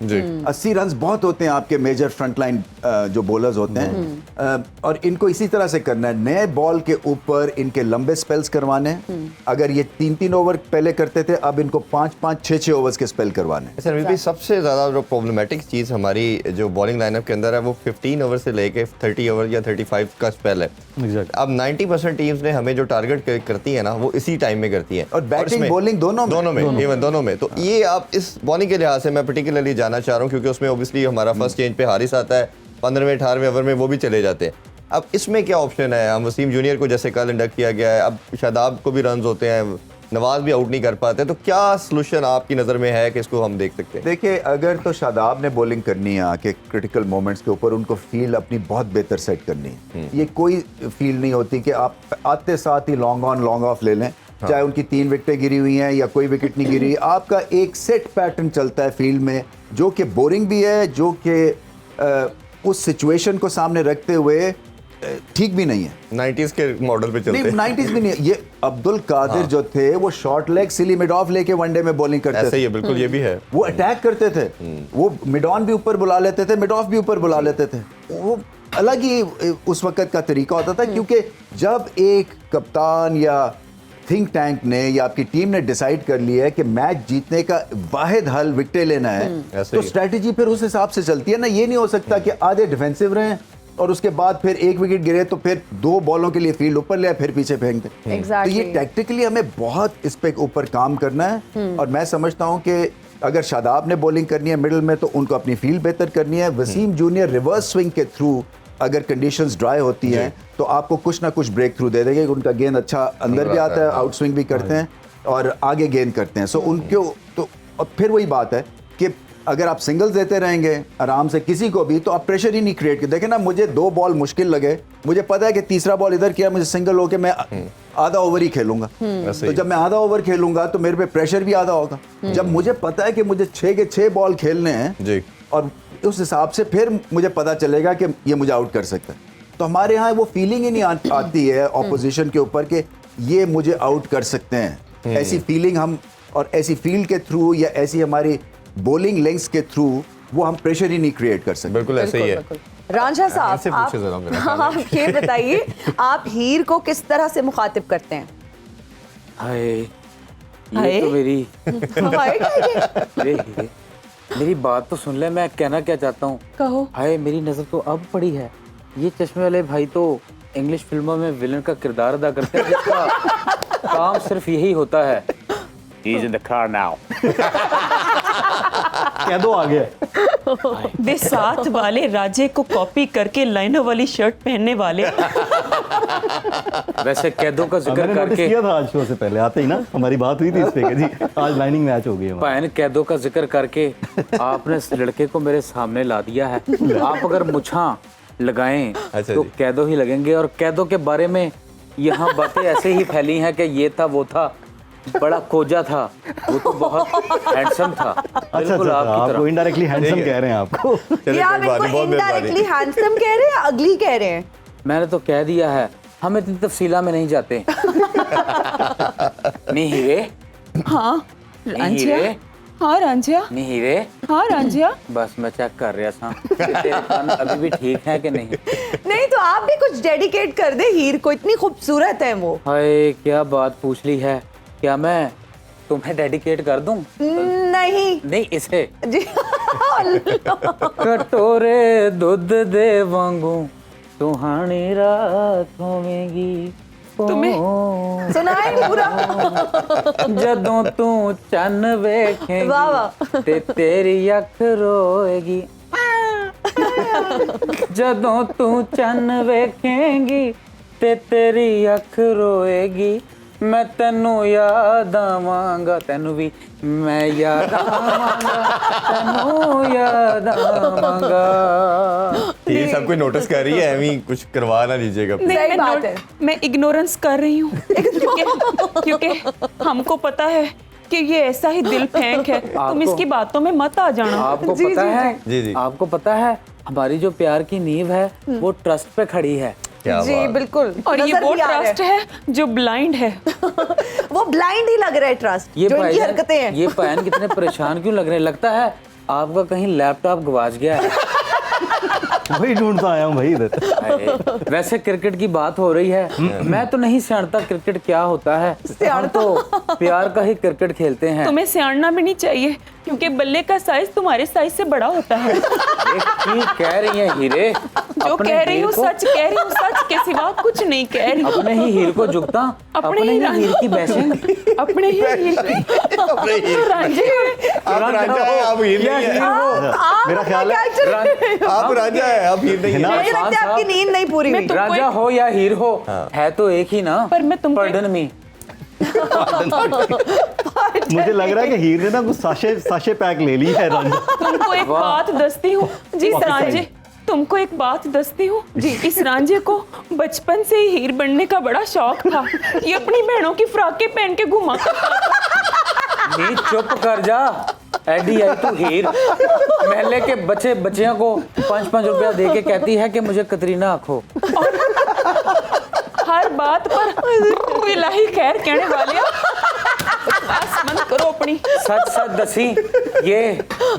Speaker 3: 80 रन बहुत होते हैं आपके मेजर फ्रंटलाइन जो बॉलर्स होते हैं, और इनको इसी तरह से करना है। नए बॉल के ऊपर इनके लंबे स्पेल्स करवाने हैं, अगर ये 3-3 ओवर पहले करते थे अब इनको 5-5, 6-6 ओवर्स के स्पेल करवाने।
Speaker 2: सर भी सबसे ज़्यादा जो प्रॉब्लमेटिक चीज़ हमारी जो बॉलिंग लाइनअप के अंदर है वो 15 ओवर से लेके 30 ओवर या 35 का स्पेल है।
Speaker 6: Exactly.
Speaker 2: अब 90% टीम्स ने हमें जो टारगेट करती है ना वो इसी टाइम में करती है,
Speaker 3: और बैटिंग
Speaker 2: इसमें-
Speaker 3: बॉलिंग दोनों में
Speaker 2: इवन दोनों में। तो ये आप इस बॉलिंग के लिहाज से मैं पर्टिकुलरली जानना चाह रहा हूँ, क्योंकि उसमें ओबियसली हमारा फर्स्ट चेंज पे हारिस आता है, 15वें 18वें ओवर में वो भी चले जाते हैं। अब इसमें क्या ऑप्शन है? हम वसीम जूनियर को जैसे कल इंडक्ट किया गया है, अब शादाब को भी रन होते हैं, नवाज भी आउट नहीं कर पाते, तो क्या सलूशन आपकी नज़र में है कि इसको हम देख सकते हैं?
Speaker 3: देखिए, अगर तो शादाब ने बॉलिंग करनी है आके क्रिटिकल मोमेंट्स के ऊपर, उनको फील्ड अपनी बहुत बेहतर सेट करनी है। ये कोई फील्ड नहीं होती कि आप आते साथ ही लॉन्ग ऑन लॉन्ग ऑफ ले लें, चाहे उनकी 3 विकेटें गिरी हुई हैं या कोई विकेट नहीं गिरी। आपका एक सेट पैटर्न चलता है फील्ड में जो कि बोरिंग भी है, जो कि उस सिचुएशन को सामने रखते हुए ठीक भी नहीं है।
Speaker 2: 90s के मॉडल पे चलते
Speaker 3: नहीं, 90s भी नहीं है। ये अब्दुल कादिर जो थे वो short leg silly mid of लेके वनडे में बॉलिंग करते
Speaker 2: ऐसे
Speaker 3: थे।
Speaker 2: ही है, बिल्कुल ये भी है।
Speaker 3: वो अटैक करते थे, वो मिड ऑन भी ऊपर बुला लेते थे, मिड ऑफ भी ऊपर बुला लेते थे। वो अलग ही उस वक्त का तरीका होता था, क्योंकि जब एक कप्तान या थिंक टैंक ने या आपकी टीम ने डिसाइड कर लिया है कि मैच जीतने का वाहिद हल विकेट लेना है,
Speaker 2: ऐसे
Speaker 3: तो
Speaker 2: ही।
Speaker 3: स्ट्रेटजी फिर उस हिसाब से चलती है ना। ये नहीं हो सकता कि आधे डिफेंसिव रहें और उसके बाद फिर 1 विकेट गिरे तो फिर 2 बॉलों के लिए फील्ड ऊपर ले फिर पीछे फेंक दे। तो ये टैक्टिकली हमें बहुत इस पे ऊपर काम करना है। और मैं समझता हूं कि अगर शादाब ने बॉलिंग करनी है मिडिल में तो उनको अपनी फील्ड बेहतर करनी है। वसीम जूनियर रिवर्स स्विंग के थ्रू अगर कंडीशंस ड्राई होती हैं तो आपको कुछ ना कुछ ब्रेक थ्रू दे देंगे। उनका गेंद अच्छा अंदर भी आता है, आउट स्विंग भी करते हैं और आगे गेंद करते हैं। सो उनको तो और फिर वही बात है कि अगर आप सिंगल्स देते रहेंगे आराम से किसी को भी, तो आप प्रेशर ही नहीं क्रिएट कर। देखें ना, मुझे 2 बॉल मुश्किल लगे, मुझे पता है कि तीसरा बॉल इधर किया, मुझे सिंगल होके मैं आधा ओवर ही खेलूंगा। तो जब मैं आधा ओवर खेलूंगा तो मेरे पे प्रेशर भी आधा होगा। जब मुझे पता है कि मुझे 6 के 6 बॉल खेलने हैं
Speaker 2: जी,
Speaker 3: और उस हिसाब से फिर मुझे पता चलेगा कि ये मुझे आउट कर सकता है। तो हमारे यहाँ वो फीलिंग ही नहीं आती है ऑपोजिशन के ऊपर कि ये मुझे आउट कर सकते हैं। ऐसी फीलिंग हम, और ऐसी फील्ड के थ्रू या ऐसी हमारी बॉलिंग लेंग्स के थ्रू वो हम प्रेशर ही नहीं क्रिएट कर सकते।
Speaker 2: बिल्कुल ऐसे ही है।
Speaker 1: रांझा साहब,
Speaker 2: ऐसे पूछे जरा मेरा
Speaker 1: हाँ, आप ये बताइए, आप हीर को किस तरह से मुखातिब करते हैं?
Speaker 4: हाय,
Speaker 1: हाय?
Speaker 4: ये तो मेरी
Speaker 1: हाय कहिए।
Speaker 4: अरे हीरे, मेरी बात तो सुन ले, मैं कहना क्या चाहता हूँ।
Speaker 1: कहो।
Speaker 4: हाय, मेरी नजर तो अब पड़ी है, ये चश्मे वाले भाई तो इंग्लिश फिल्मों में विलन का किरदार अदा करते हैं, जिसका काम सिर्फ यही होता है, He's in the car now.
Speaker 6: कह दो आ गया।
Speaker 5: वे साथ वाले राजे को कॉपी करके लाइनों वाली शर्ट पहनने वाले
Speaker 4: वैसे कैदों का जिक्र
Speaker 6: मैंने नोटिस
Speaker 4: करके
Speaker 6: किया था आज शो से पहले आते ही ना, हमारी बात हुई थी इस पे कि जी आज लाइनिंग मैच हो गई हमारी।
Speaker 4: बहन कैदों का जिक्र करके आपने इस लड़के को मेरे सामने ला दिया है। आप अगर मुछा लगाएं
Speaker 2: अच्छा
Speaker 4: तो
Speaker 2: जी।
Speaker 4: कैदों ही लगेंगे। और कैदों के बारे में यहाँ बातें ऐसे ही फैली हैं कि ये था वो था, बड़ा कोजा था, वो तो बहुत हैंडसम था,
Speaker 6: अच्छा
Speaker 4: बिल्कुल
Speaker 6: अच्छा,
Speaker 4: आपकी
Speaker 6: आपको
Speaker 4: तरह।
Speaker 6: इनडायरेक्टली हैंडसम
Speaker 2: ठीक है।
Speaker 6: कह रहे हैं आपको।
Speaker 2: चलिए
Speaker 1: ये आप
Speaker 2: कोई बात नहीं,
Speaker 1: इनको
Speaker 2: बहुत मेहरबानी।
Speaker 1: इनडायरेक्टली हैंडसम कह रहे हैं, अगली कह रहे हैं?
Speaker 4: मैंने तो कह दिया है, हम इतनी तफसीला में नहीं जाते। नहीं हीरे,
Speaker 5: हाँ
Speaker 4: नहीं
Speaker 5: रांझिया,
Speaker 4: हीरे,
Speaker 5: हाँ रांझिया,
Speaker 4: नहीं हीरे।
Speaker 5: हाँ रांझिया।
Speaker 4: बस मैं चेक कर रहा था कि तेरे कान अभी भी ठीक है कि नहीं।
Speaker 1: नहीं तो आप भी कुछ डेडिकेट कर दे हीर को, इतनी खूबसूरत है वो।
Speaker 4: हाय क्या बात पूछ ली है, क्या मैं तुम्हें डेडिकेट कर दूं?
Speaker 1: नहीं
Speaker 4: नहीं इसे
Speaker 1: जी
Speaker 4: कटोरे दूध दे वांगू सुहानी रात होवेगी
Speaker 5: तुम्हें-
Speaker 1: सुनाए पूरा।
Speaker 4: जदों तू चन्न
Speaker 1: वाह,
Speaker 4: वेखेगी
Speaker 1: वाह।
Speaker 4: ते तेरी अख रोएगी। जदों तू चन्न वेखेगी ते तेरी अख रोएगी। मैं तेनू याद आवांगा, तेनू भी मैं याद आवांगा, तेनू याद आवांगा।
Speaker 2: ये सब कोई नोटिस कर रही है, एवी कुछ करवा ना लीजिएगा।
Speaker 5: नहीं,
Speaker 1: सही
Speaker 5: मैं
Speaker 1: बात
Speaker 5: नोट-
Speaker 1: है।
Speaker 5: मैं इग्नोरेंस कर रही हूँ क्योंकि हमको पता है कि ये ऐसा ही दिल फेंक है। तुम
Speaker 4: आपको-
Speaker 5: इसकी बातों में मत आ जाना।
Speaker 4: आपको
Speaker 1: जी,
Speaker 4: पता
Speaker 1: जी,
Speaker 4: है,
Speaker 2: जी, जी।
Speaker 4: आपको पता है हमारी जो प्यार की नींव है वो ट्रस्ट पे खड़ी है।
Speaker 2: क्या
Speaker 1: जी
Speaker 2: बात।
Speaker 1: बिल्कुल।
Speaker 5: और ये
Speaker 1: नजर
Speaker 5: वो
Speaker 1: भी आ रहा
Speaker 5: ट्रस्ट है जो ब्लाइंड है।
Speaker 1: वो ब्लाइंड ही लग रहा है ट्रस्ट,
Speaker 4: ये
Speaker 1: जो इनकी
Speaker 4: भाईजान-
Speaker 1: हरकतें हैं।
Speaker 4: ये बहन कितने परेशान क्यों लग रहे हैं? लगता है आपका कहीं लैपटॉप गवाच गया है।
Speaker 6: वही ढूंढता आया हूँ भाई इधर।
Speaker 4: हाय, वैसे क्रिकेट की बात हो रही है, मैं तो नहीं जानता क्रिकेट क्या होता है। हम तो प्यार का ही क्रिकेट खेलते हैं।
Speaker 5: तुम्हें सियाणना भी नहीं चाहिए क्योंकि बल्ले का साइज तुम्हारे साइज से बड़ा होता है।
Speaker 4: एक चीज कह रही है हीरे,
Speaker 5: जो
Speaker 4: अपने
Speaker 5: कह रही
Speaker 4: हीर
Speaker 5: हूँ
Speaker 4: को-
Speaker 5: सच कह रही हूँ, सच के सिवा कुछ नहीं कह रही।
Speaker 4: अपने ही हीर को झुकता, अपने ही
Speaker 5: रांझे-
Speaker 4: हीर की बैशिंग।
Speaker 5: अपने ही हीर
Speaker 2: अपने हीर।
Speaker 5: रांझे
Speaker 2: आप राजा है, आप हीर नहीं है।
Speaker 6: मेरा ख्याल है
Speaker 2: आप राजा है, आप हीर नहीं है।
Speaker 6: ना।
Speaker 1: मुझे लगता है आपकी नींद नहीं पूरी
Speaker 5: मैं
Speaker 1: हुई।
Speaker 5: तुमको
Speaker 4: राजा
Speaker 5: एक-
Speaker 4: हो या हीर हो, है तो एक ही ना।
Speaker 5: पर मैं तुमको एक-
Speaker 4: Pardon me।
Speaker 6: मुझे लग रहा है कि हीर ने ना कुछ साशे पैक ले ली है रंग।
Speaker 5: तुमको एक
Speaker 4: वाह।
Speaker 5: बात दसती हूँ जी
Speaker 6: वाह,
Speaker 5: रांझे,
Speaker 6: सही।
Speaker 5: तुमको एक बात दसती हूँ जी। इस रांझे को बचपन से ही हीर बनने का बड़ा शौक था। ये अपनी बहनों की फ्राकें पहन के घुमा
Speaker 4: नी चुप कर जा, एडी आई तू हीर। महल्ले के बच्चे बच्चियों को 5-5 रुपया दे के कहती है कि मुझे कतरीना आखो।
Speaker 5: हर बात पर इलाही खैर कहने वाले बस मत करो अपनी।
Speaker 4: सच सच दसी, ये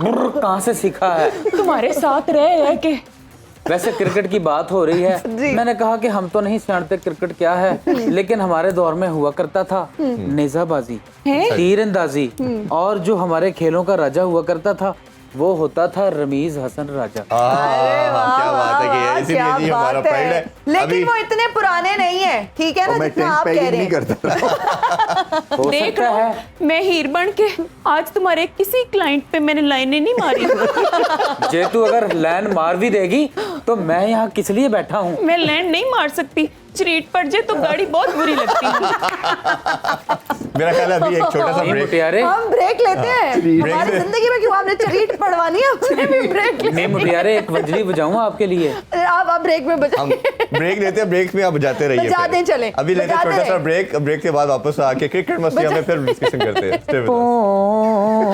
Speaker 4: बुर्र कहाँ से सीखा है?
Speaker 5: तुम्हारे साथ रह के
Speaker 4: वैसे क्रिकेट की बात हो रही है, मैंने कहा कि हम तो नहीं जानते क्रिकेट क्या है, लेकिन हमारे दौर में हुआ करता था नेजाबाजी, तीरंदाजी, और जो हमारे खेलों का राजा हुआ करता था वो होता था रमीज हसन राजा।
Speaker 2: क्या बात है कि इसीलिए
Speaker 1: क्या
Speaker 2: जी हमारा
Speaker 1: बात है।
Speaker 2: फ्रेंड है।
Speaker 1: लेकिन
Speaker 2: अभी
Speaker 1: वो इतने पुराने नहीं है, ठीक है ना,
Speaker 3: मैं
Speaker 1: जितना
Speaker 3: टेंट
Speaker 1: आप कह
Speaker 3: पैकिंग
Speaker 1: रहे
Speaker 3: नहीं
Speaker 1: हैं।
Speaker 3: करता।
Speaker 4: हो
Speaker 5: देख
Speaker 4: सकता
Speaker 5: लो,
Speaker 4: है
Speaker 5: मैं हीर बन के आज तुम्हारे किसी क्लाइंट पे मैंने लाइनें नहीं मारी।
Speaker 4: जे तू अगर लैंड मार भी देगी तो मैं यहाँ किस लिए बैठा हूँ?
Speaker 5: मैं लैंड नहीं मार सकती, चरीट पड़ जाए तो गाड़ी बहुत बुरी लगती है।
Speaker 2: मेरा ख्याल है अभी एक छोटा सा
Speaker 4: नहीं
Speaker 2: ब्रेक।
Speaker 4: मुटियारे,
Speaker 1: हम ब्रेक लेते हैं। हमारी जिंदगी में क्यों आपने चरीट पड़वानी है, हमने भी ब्रेक
Speaker 4: नहीं मुटियारे, एक वंजली बजाऊं आपके लिए?
Speaker 1: आप ब्रेक में
Speaker 2: हम
Speaker 1: बजाइए।
Speaker 2: ब्रेक लेते हैं, ब्रेक में आप बजाते रहिए।
Speaker 1: बजा
Speaker 2: फिर।
Speaker 1: दें, चलें।
Speaker 2: अभी लेते हैं
Speaker 1: बजाते
Speaker 2: छोटा सा
Speaker 1: रहें।
Speaker 2: ब्रेक, ब्रेक के बाद वापस आके क्रिकेट मस्तियां में फिर डिस्कशन करते हैं। Stay with us।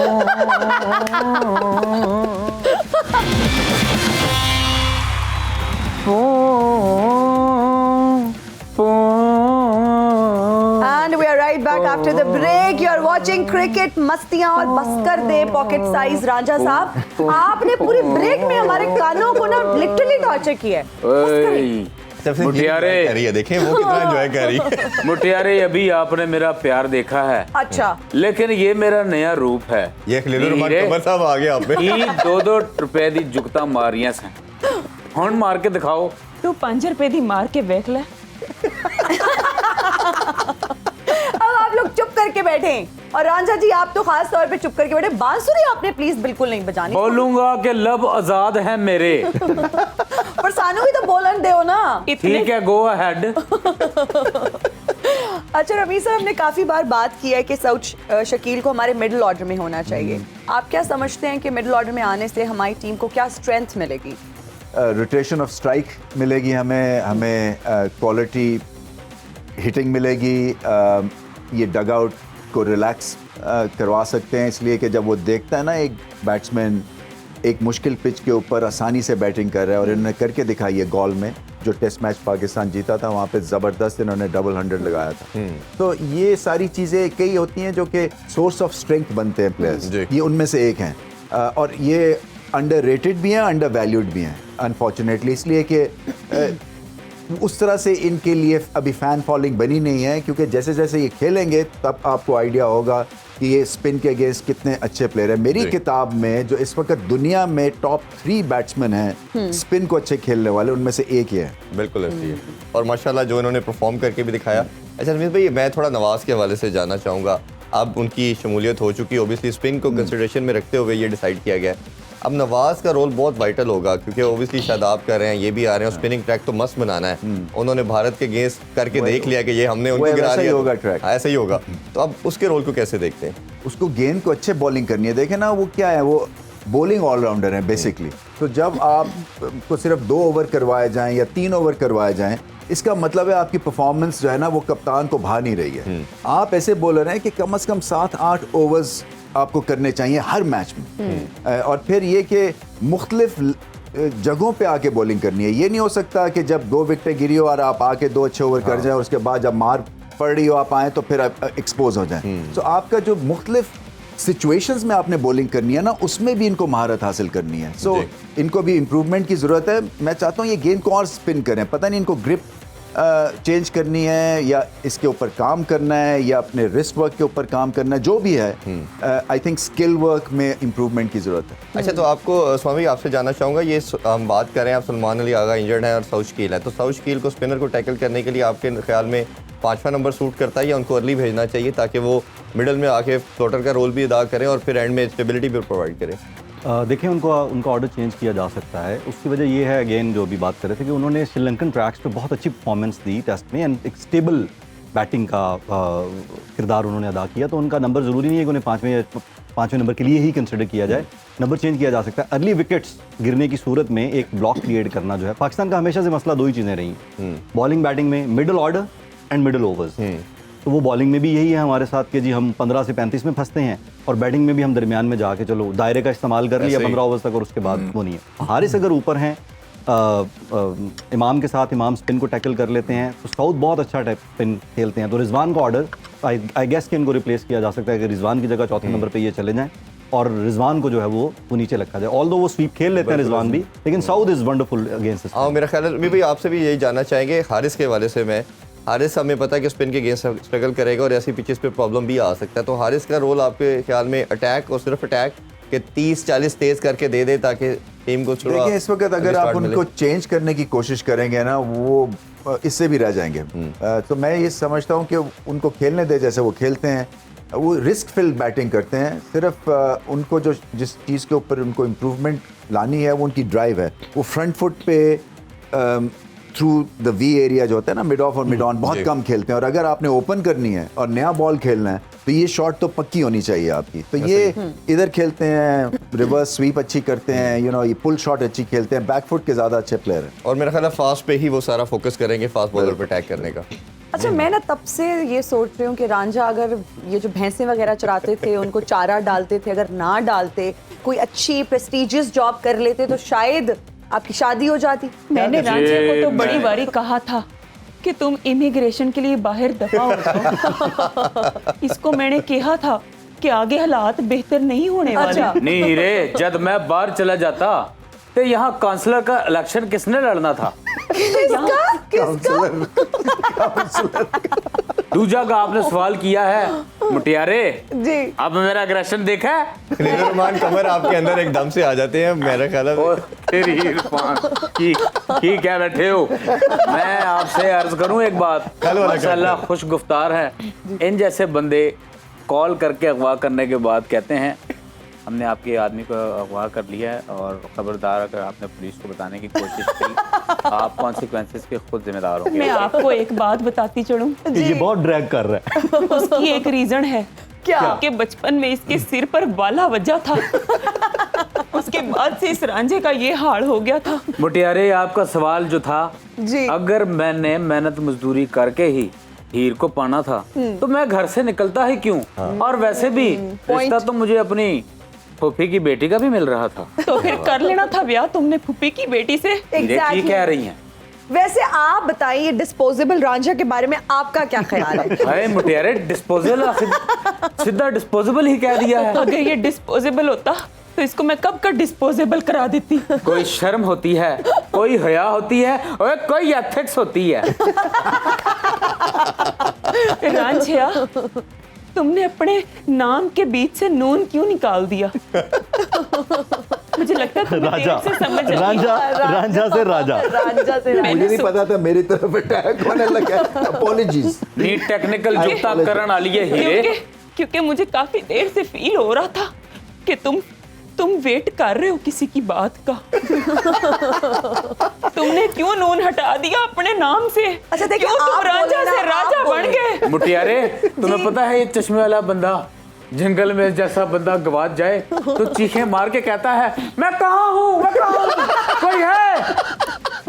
Speaker 1: And we are right back after the break. You are watching cricket मस्तियां और बस कर दे पॉकेट साइज रांझा साहब। आपने पूरी ब्रेक में हमारे कानों को ना लिटरली टॉर्चर किया है। बस करें।
Speaker 4: ओए,
Speaker 2: सबसे
Speaker 4: मुटियारे।
Speaker 2: enjoy कर रही है, देखें वो कितना एंजॉय कर रही है।
Speaker 4: मुटियारे अभी आपने मेरा प्यार देखा है,
Speaker 1: अच्छा,
Speaker 4: लेकिन ये मेरा नया रूप है।
Speaker 2: ये खलीलुर रहमान
Speaker 4: हीरे,
Speaker 2: कमर साहब आ गए आप पे।
Speaker 4: की 2-2 रुपए दी जुगता मारियां सन, हुण मार के दिखाओ।
Speaker 5: तू 5 रुपए दी मार के देख ले।
Speaker 1: अब आप लोग चुप करके बैठे और रांझा जी आप तो खास तौर पे चुप करके बैठे। बांसुरी आपने प्लीज बिल्कुल नहीं बजानी।
Speaker 4: बोलूंगा कि लब आजाद है मेरे।
Speaker 1: पर सानू भी तो बोलन दे हो ना।
Speaker 4: ठीक है, गो अहेड।
Speaker 1: अच्छा रमीज सर, हमने काफी बार बात की है कि सऊद शकील को हमारे मिडिल ऑर्डर में होना चाहिए। आप क्या समझते हैं कि मिडिल ऑर्डर में आने से हमारी टीम को क्या स्ट्रेंथ मिलेगी?
Speaker 3: रोटेशन ऑफ स्ट्राइक मिलेगी हमें क्वालिटी हिटिंग मिलेगी। ये डग आउट को रिलैक्स करवा सकते हैं, इसलिए कि जब वो देखता है ना एक बैट्समैन एक मुश्किल पिच के ऊपर आसानी से बैटिंग कर रहा है, और इन्होंने करके दिखाई है गॉल में, जो टेस्ट मैच पाकिस्तान जीता था वहाँ पे ज़बरदस्त इन्होंने डबल 100 लगाया था। तो ये सारी चीज़ें कई होती हैं जो कि सोर्स ऑफ स्ट्रेंथ बनते हैं प्लेयर्स, ये उनमें से एक हैं। और ये अंडर रेटेड भी हैं, अंडर वैल्यूड भी हैं अनफॉर्चुनेटली, इसलिए कि उस तरह से इनके लिए अभी फ़ैन फॉलोइंग बनी नहीं है, क्योंकि जैसे जैसे ये खेलेंगे तब आपको आइडिया होगा कि ये स्पिन के अगेंस्ट कितने अच्छे प्लेयर हैं। मेरी किताब में जो इस वक्त दुनिया में टॉप 3 बैट्समैन हैं स्पिन को अच्छे खेलने वाले, उनमें से एक ही है।
Speaker 2: बिल्कुल ऐसी है, और माशाल्लाह जो इन्होंने परफॉर्म करके भी दिखाया। अच्छा रमीज भाई, मैं थोड़ा नवाज के हवाले से जानना चाहूँगा। अब उनकी शमूलियत हो चुकी है, ओबियसली स्पिन को कंसिडरेशन में रखते हुए ये डिसाइड किया गया है। अब नवाज का रोल बहुत वाइटल होगा, क्योंकि ओबियसली शादाब कर रहे हैं, ये भी आ रहे हैं, और स्पिनिंग ट्रैक तो मस्त बनाना है। उन्होंने भारत के अगेंस्ट करके देख लिया कि ये हमने उनको गिरा दिया,
Speaker 3: होगा ट्रैक,
Speaker 2: ऐसा ही होगा। तो अब उसके रोल को कैसे देखते हैं?
Speaker 3: उसको गेंद को अच्छे बॉलिंग करनी है। देखें ना, वो क्या है, वो बॉलिंग ऑलराउंडर है बेसिकली। तो जब आप को सिर्फ 2 ओवर करवाए जाएं या 3 ओवर करवाए जाएं, इसका मतलब है आपकी परफॉर्मेंस जो है ना वो कप्तान को भा नहीं रही है। आप ऐसे बॉलर हैं कि कम से कम 7-8 ओवर्स आपको करने चाहिए हर मैच में, और फिर ये कि मुख्तलिफ जगहों पे आके बॉलिंग करनी है। ये नहीं हो सकता कि जब 2 विकेटें गिरी हो और आप आके 2 अच्छे ओवर कर जाएं, और उसके बाद जब मार पड़ रही हो आप आए तो फिर एक्सपोज हो जाएं। तो आपका जो मुख्तलिफ सिचुएशंस में आपने बॉलिंग करनी है ना, उसमें भी इनको महारत हासिल करनी है। सो इनको भी इम्प्रूवमेंट की ज़रूरत है। मैं चाहता हूँ ये गेंद को और स्पिन करें, पता नहीं इनको ग्रिप चेंज करनी है या इसके ऊपर काम करना है या अपने रिस्ट वर्क के ऊपर काम करना है, जो भी है आई थिंक स्किल वर्क में इम्प्रूवमेंट की ज़रूरत है।
Speaker 2: अच्छा, तो आपको स्वामी आपसे जानना चाहूँगा, ये हम बात करें, आप सलमान अली आगा इंजर्ड है और सऊद शकील है, तो सऊद शकील को स्पिनर को टैकल करने के लिए आपके ख्याल में 5वां नंबर सूट करता है, या उनको अर्ली भेजना चाहिए ताकि वो मिडल में आके फ्लोटर का रोल भी अदा करें और फिर एंड में स्टेबिलिटी भी प्रोवाइड करें?
Speaker 6: देखिए, उनका ऑर्डर चेंज किया जा सकता है। उसकी वजह ये है, अगेन जो अभी बात कर रहे थे, कि उन्होंने श्रीलंकन ट्रैक्स पे बहुत अच्छी परफॉर्मेंस दी टेस्ट में, एंड एक स्टेबल बैटिंग का किरदार उन्होंने अदा किया। तो उनका नंबर ज़रूरी नहीं है कि उन्हें 5वें नंबर के लिए ही कंसिडर किया जाए, नंबर चेंज किया जा सकता है। अर्ली विकेट्स गिरने की सूरत में एक ब्लॉक क्रिएट करना जो है, पाकिस्तान का हमेशा से मसला 2 ही चीज़ें रही, बॉलिंग बैटिंग में middle order and middle overs. तो वो बॉलिंग में भी यही है हमारे साथ कि जी हम 15 से 35 में फंसते हैं, और बैटिंग में भी हम दरमियान में जाके चलो दायरे का इस्तेमाल कर लिया 15 ओवर्स तक, और उसके बाद वो नहीं है। हारिस अगर ऊपर हैं इमाम के साथ, इमाम स्पिन को टैकल कर लेते हैं, तो सऊद बहुत अच्छा स्पिन खेलते हैं। तो रिजवान का ऑर्डर आई गेस कि इनको रिप्लेस किया जा सकता है कि रिजवान की जगह 4थे नंबर पे ये चले जाएं, और रिजवान को जो है वो नीचे रखा जाए। ऑल्दो वो स्वीप खेल लेते हैं रिजवान भी, लेकिन सऊद इज़ वंडरफुल अगेंस्ट।
Speaker 2: हाँ, मेरा ख्याल है भाई आपसे भी यही जानना चाहेंगे हारिस के हवाले से। मैं हारिस, हमें पता है कि स्पिन के अगेंस्ट स्ट्रगल करेगा और ऐसी पिचेस पे प्रॉब्लम भी आ सकता है, तो हारिस का रोल आपके ख्याल में अटैक और सिर्फ अटैक के 30-40 तेज करके दे दे ताकि टीम को थोड़ा?
Speaker 3: देखिए, इस वक्त अगर आप उनको चेंज करने की कोशिश करेंगे ना, वो इससे भी रह जाएंगे। तो मैं ये समझता हूँ कि उनको खेलने दे जैसे वो खेलते हैं। वो रिस्क फिल बैटिंग करते हैं, सिर्फ उनको जो जिस चीज़ के ऊपर उनको इम्प्रूवमेंट लानी है वो उनकी ड्राइव है। वो फ्रंट फुट पे थ्रू द वी एरिया जो होता है ना, मिड ऑफ और मिड ऑन, बहुत कम खेलते हैं। और अगर आपने ओपन करनी है और नया बॉल खेलना है तो ये शॉट तो पक्की होनी चाहिए आपकी। तो ये इधर खेलते हैं, रिवर्स स्वीप अच्छी करते हैं, ये पुल शॉट अच्छी खेलते हैं, बैकफुट के ज़्यादा अच्छे प्लेयर हैं।
Speaker 2: और मेरा ख्याल है फास्ट पे ही वो सारा फोकस करेंगे, फास्ट बॉलर पे अटैक करने का।
Speaker 1: अच्छा, मैं ना तब से ये सोच रही हूँ कि रांझा अगर ये जो भैंसें वगैरह चराते थे, उनको चारा डालते थे, अगर ना डालते, कोई अच्छी प्रेस्टीजियस जॉब कर लेते, तो शायद आपकी शादी हो जाती।
Speaker 5: मैंने रांझे को तो बड़ी बारी कहा था कि तुम इमिग्रेशन के लिए बाहर दफा हो जाओ। इसको मैंने कहा था कि आगे हालात बेहतर नहीं होने वाले।
Speaker 1: अच्छा।
Speaker 4: नहीं हीरे, जब मैं बाहर चला जाता तो यहाँ काउंसलर का इलेक्शन किसने लड़ना था? दूजा का आपने सवाल किया है मुटियारे
Speaker 1: जी।
Speaker 4: अब मेरा अग्रेशन देखा है?
Speaker 2: रहमान कमर आपके अंदर एकदम से आ जाते हैं, मेरा ख्याल है।
Speaker 4: तेरी इरफान की क्या बैठे हो? मैं आपसे अर्ज करूं एक बात, माशाल्लाह खुश गुफ्तार है। इन जैसे बंदे कॉल करके अगवा करने के बाद कहते हैं हमने आपके आदमी को अगवा कर लिया है और खबरदार अगर आपने पुलिस को बताने की कोशिश की आप कॉन्सिक्वेंसेस के खुद जिम्मेदार
Speaker 5: मैं
Speaker 4: होंगे।
Speaker 5: आपको एक बात बताती चलूं,
Speaker 6: ये बहुत ड्रैग कर रहा है।
Speaker 5: उसकी एक रीजन है
Speaker 1: क्या?
Speaker 5: कि बचपन में इसके सिर पर बाला वजह था। उसके बाद से इस रांझे का ये हाल हो गया था।
Speaker 4: मुटियारे आपका सवाल जो था,
Speaker 1: जी।
Speaker 4: अगर मैंने मेहनत मजदूरी करके ही हीर को पाना था तो मैं घर से निकलता ही क्यों? और वैसे भी रिश्ता तो मुझे अपनी फूफी की बेटी का भी मिल रहा था।
Speaker 5: तो फिर कर लेना था ब्याह तुमने फूफी की बेटी से।
Speaker 4: हीरे की
Speaker 1: Exactly.
Speaker 4: कह रही हैं।
Speaker 1: वैसे आप बताइए डिस्पोजेबल रांझा के बारे में आपका क्या ख्याल है?
Speaker 4: अरे मुटियारे डिस्पोजल सीधा डिस्पोजेबल ही कह दिया है।
Speaker 5: अगर ये डिस्पोजेबल होता तो इसको मैं कब का डिस्पोजेबल करा देती।
Speaker 4: कोई शर्म होती है, कोई हया होती है और कोई एथिक्स होती है।
Speaker 5: रांझिया, तुमने अपने नाम के बीच से नून क्यों निकाल दिया? मुझे लगता है तुम्हें
Speaker 6: राजा,
Speaker 5: देर से समझ आई।
Speaker 6: रांझा, रांझा से राजा।
Speaker 1: रांझा से
Speaker 5: मैंने
Speaker 3: मुझे नहीं पता था मेरी तरफ अटैक होने लगा। अपॉलॉजीज।
Speaker 4: नी टेक्निकल जुगता करण वाली है हीरे।
Speaker 5: क्योंकि मुझे काफी देर से फील हो रहा था कि तुम वेट कर रहे हो किसी की बात का। तुमने क्यों नून हटा दिया अपने नाम से?
Speaker 1: अच्छा, देखिए,
Speaker 5: क्यों तुम
Speaker 1: आप
Speaker 5: रांझा
Speaker 1: बोले ना,
Speaker 5: से
Speaker 1: आप
Speaker 5: राजा बन
Speaker 1: बोले।
Speaker 5: गए?
Speaker 4: मुटियारे तुम्हें पता है ये चश्मे वाला बंदा जंगल में जैसा बंदा गवाच जाए तो चीखें मार के कहता है मैं कहाँ हूँ, मैं कहाँ हूँ, कोई है?